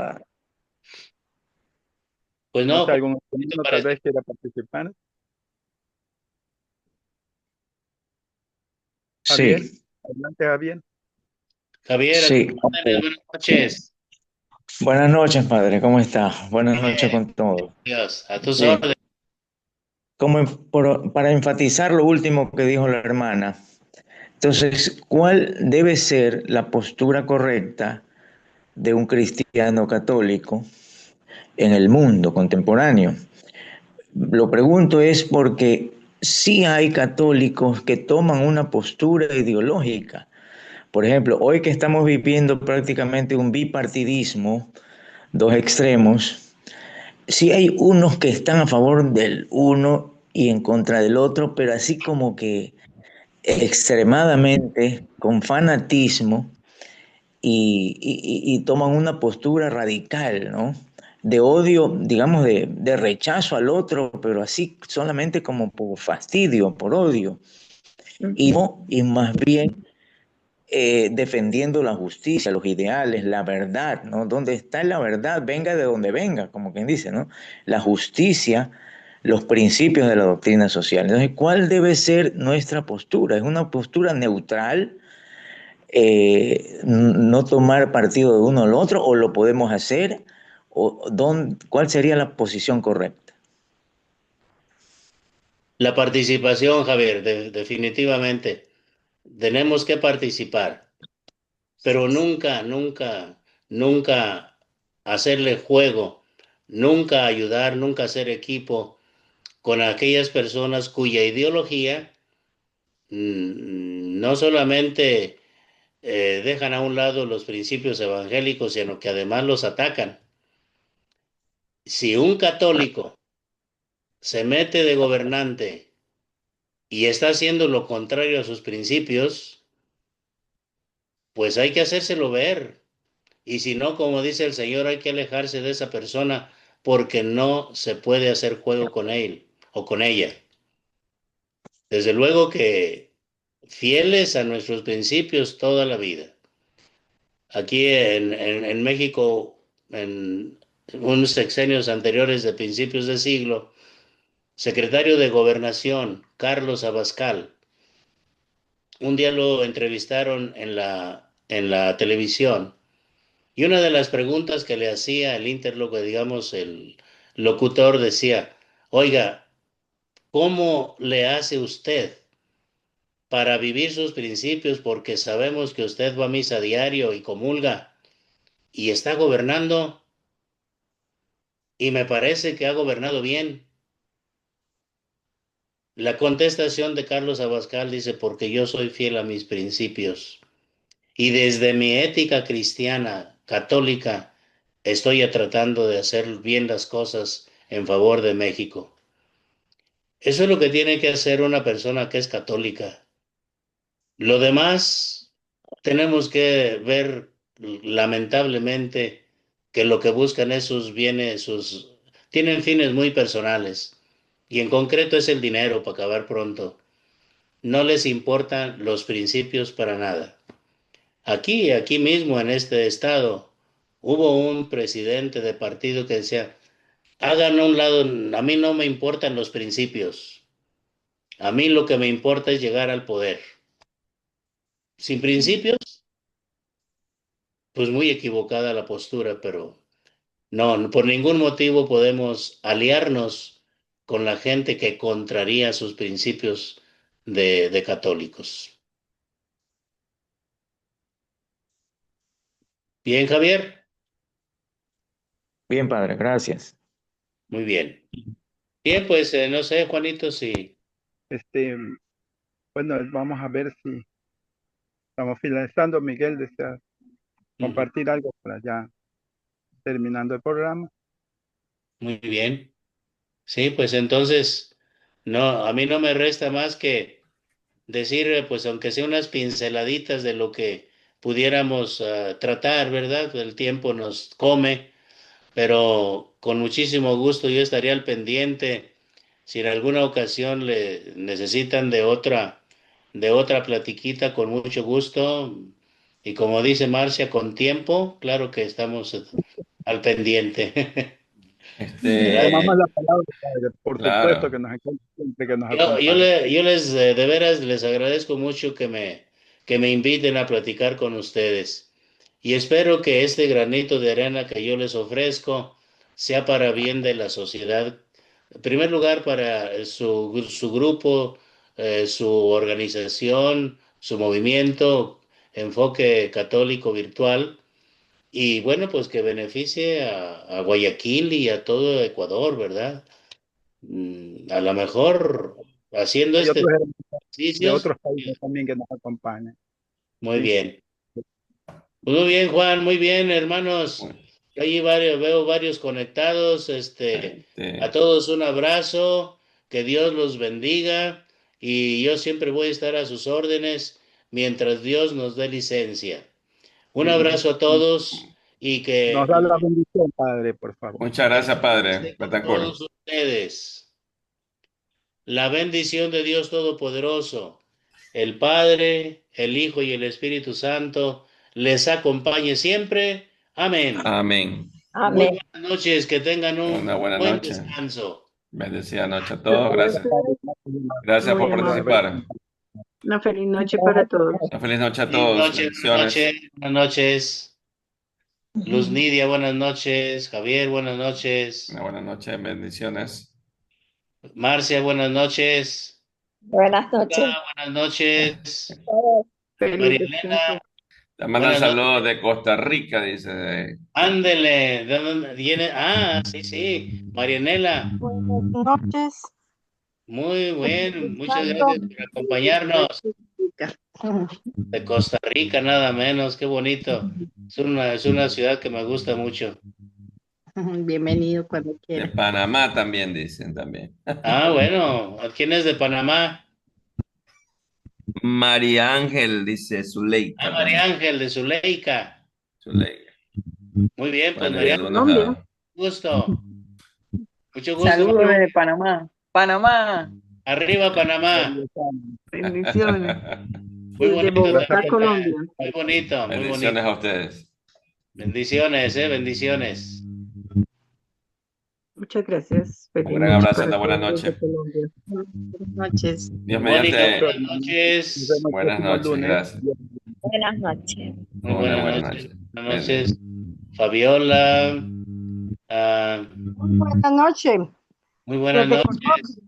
Pues No no, sé, pues, algún ¿qué te otro tal parece? vez quiera participar. Javier, Sí, adelante, Javier. Javier, a tus sí. órdenes, buenas noches. Buenas noches, padre. ¿Cómo está? Buenas noches Bien, con todos. Dios, a tus Sí. órdenes. Para enfatizar lo último que dijo la hermana, entonces, ¿cuál debe ser la postura correcta de un cristiano católico en el mundo contemporáneo? Lo pregunto es porque sí hay católicos que toman una postura ideológica. Por ejemplo, hoy que estamos viviendo prácticamente un bipartidismo, dos extremos, sí hay unos que están a favor del uno y en contra del otro, pero así como que extremadamente, con fanatismo, y toman una postura radical, ¿no? De odio, digamos, de rechazo al otro, pero así solamente como por fastidio, por odio, y Ujú. no, y más bien defendiendo la justicia, los ideales, la verdad, ¿no? Donde está la verdad, venga de donde venga, como quien dice, ¿no? La justicia, los principios de la doctrina social. Entonces, ¿cuál debe ser nuestra postura? ¿Es una postura neutral? ¿No tomar partido de uno o del otro? ¿O lo podemos hacer? ¿Cuál sería la posición correcta? La participación, Javier, definitivamente. Tenemos que participar, pero nunca, nunca, nunca hacerle juego, nunca ayudar, nunca hacer equipo con aquellas personas cuya ideología no solamente dejan a un lado los principios evangélicos, sino que además los atacan. Si un católico se mete de gobernante y está haciendo lo contrario a sus principios, pues hay que hacérselo ver. Y si no, como dice el Señor, hay que alejarse de esa persona porque no se puede hacer juego con él o con ella. Desde luego que fieles a nuestros principios toda la vida. Aquí en México, en unos sexenios anteriores de principios de siglo, secretario de Gobernación, Carlos Abascal, un día lo entrevistaron en la televisión y una de las preguntas que le hacía el interlocutor, digamos, el locutor decía, oiga, ¿cómo le hace usted para vivir sus principios? Porque sabemos que usted va a misa diario y comulga y está gobernando y me parece que ha gobernado bien. La contestación de Carlos Abascal dice, porque yo soy fiel a mis principios y desde mi ética cristiana, católica, estoy tratando de hacer bien las cosas en favor de México. Eso es lo que tiene que hacer una persona que es católica. Lo demás, tenemos que ver lamentablemente que lo que buscan es sus bienes, tienen fines muy personales. y en concreto es el dinero, para acabar pronto. No les importan los principios para nada. Aquí mismo en este estado, hubo un presidente de partido que decía, hagan a un lado, a mí no me importan los principios, a mí lo que me importa es llegar al poder. Sin principios, pues muy equivocada la postura, pero no, por ningún motivo podemos aliarnos con la gente que contraría sus principios de católicos. Bien, Javier. Bien, padre, gracias. Muy bien. Bien, pues no sé, Juanito, si... Este, bueno, vamos a ver si estamos finalizando. Miguel desea compartir algo para ya terminando el programa. Muy bien. Sí, pues entonces, no, a mí no me resta más que decir, pues aunque sea unas pinceladitas de lo que pudiéramos tratar, ¿verdad? El tiempo nos come, pero con muchísimo gusto yo estaría al pendiente. Si en alguna ocasión le necesitan de otra platiquita, con mucho gusto. Y como dice Marcia, con tiempo, claro que estamos al pendiente. ¿Verdad? Tomamos la palabra, padre, por supuesto Claro. que nos encanta siempre que nos Yo, acompañe. yo les, de veras, les agradezco mucho que me inviten a platicar con ustedes. Y espero que este granito de arena que yo les ofrezco sea para bien de la sociedad. En primer lugar, para su grupo, su organización, su movimiento, Enfoque Católico Virtual. Y bueno, pues que beneficie a Guayaquil y a todo Ecuador, ¿verdad? A lo mejor haciendo Hay este otros hermanos de ejercicios. otros países también que nos acompañan. Muy Sí. bien. Pues muy bien, Juan, muy bien, hermanos. Ahí veo varios conectados. A todos un abrazo, que Dios los bendiga y yo siempre voy a estar a sus órdenes mientras Dios nos dé licencia. Un abrazo a todos y Nos que da la bendición, padre, por favor. Muchas gracias, padre esté con Betancourt. todos ustedes. La bendición de Dios Todopoderoso, el Padre, el Hijo y el Espíritu Santo, les acompañe siempre. Amén. Amén. Muy Amén. buenas noches, que tengan Una un buena buen noche. descanso. Bendecida noche a todos. Gracias. Gracias, Gracias muy por amable. participar. Una feliz noche para todos. Una feliz noche a Buenas todos. noches, buenas Bendiciones. noches, buenas noches. Luz Nidia, buenas noches. Javier, buenas noches. Una buena noche. Bendiciones. Marcia, buenas noches. Buenas noches. Buenas noches. Feliz María descanso. Elena, Te mandan buenas noches. saludos de Costa Rica, dice. Ándele, ¿de dónde viene? Ah, sí, sí, Marianela, Buenas noches. muy bien, muchas Descanso. gracias por acompañarnos de Costa Rica, nada menos, qué bonito. Es una ciudad que me gusta mucho. Bienvenido cuando De quiera. Panamá también dicen también. Ah, bueno, ¿quién es de Panamá? María Ángel dice Zuleika Ah, María también. Ángel de Zuleika. Zuleika. Muy bien, pues Bueno, y María, algunos Colombia. gusto, mucho gusto. Saludos María. desde Panamá. Panamá. Arriba Panamá. Bendiciones. Muy Desde bonito Bogotá, también. Colombia. Muy bonito, muy Bendiciones bonito. a ustedes. Bendiciones, bendiciones. Muchas gracias. Un Feliz gran noche abrazo, para una buena todos desde noche. Colombia. Buenas noches. Dios Mónica, mediante. buenas Nos noches. vemos el Buenas próximo noches, lunes. gracias. Buenas noches. Muy Una buenas buena noches. noche. Buenas noches. Fabiola. Muy buenas noches. Muy buenas Desde noches. Colombia.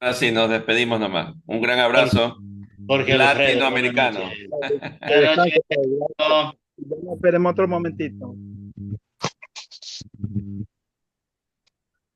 Así nos despedimos nomás. Un gran abrazo Jorge Alfredo. latinoamericano. Buenas noches. Ya nos veremos otro momentito.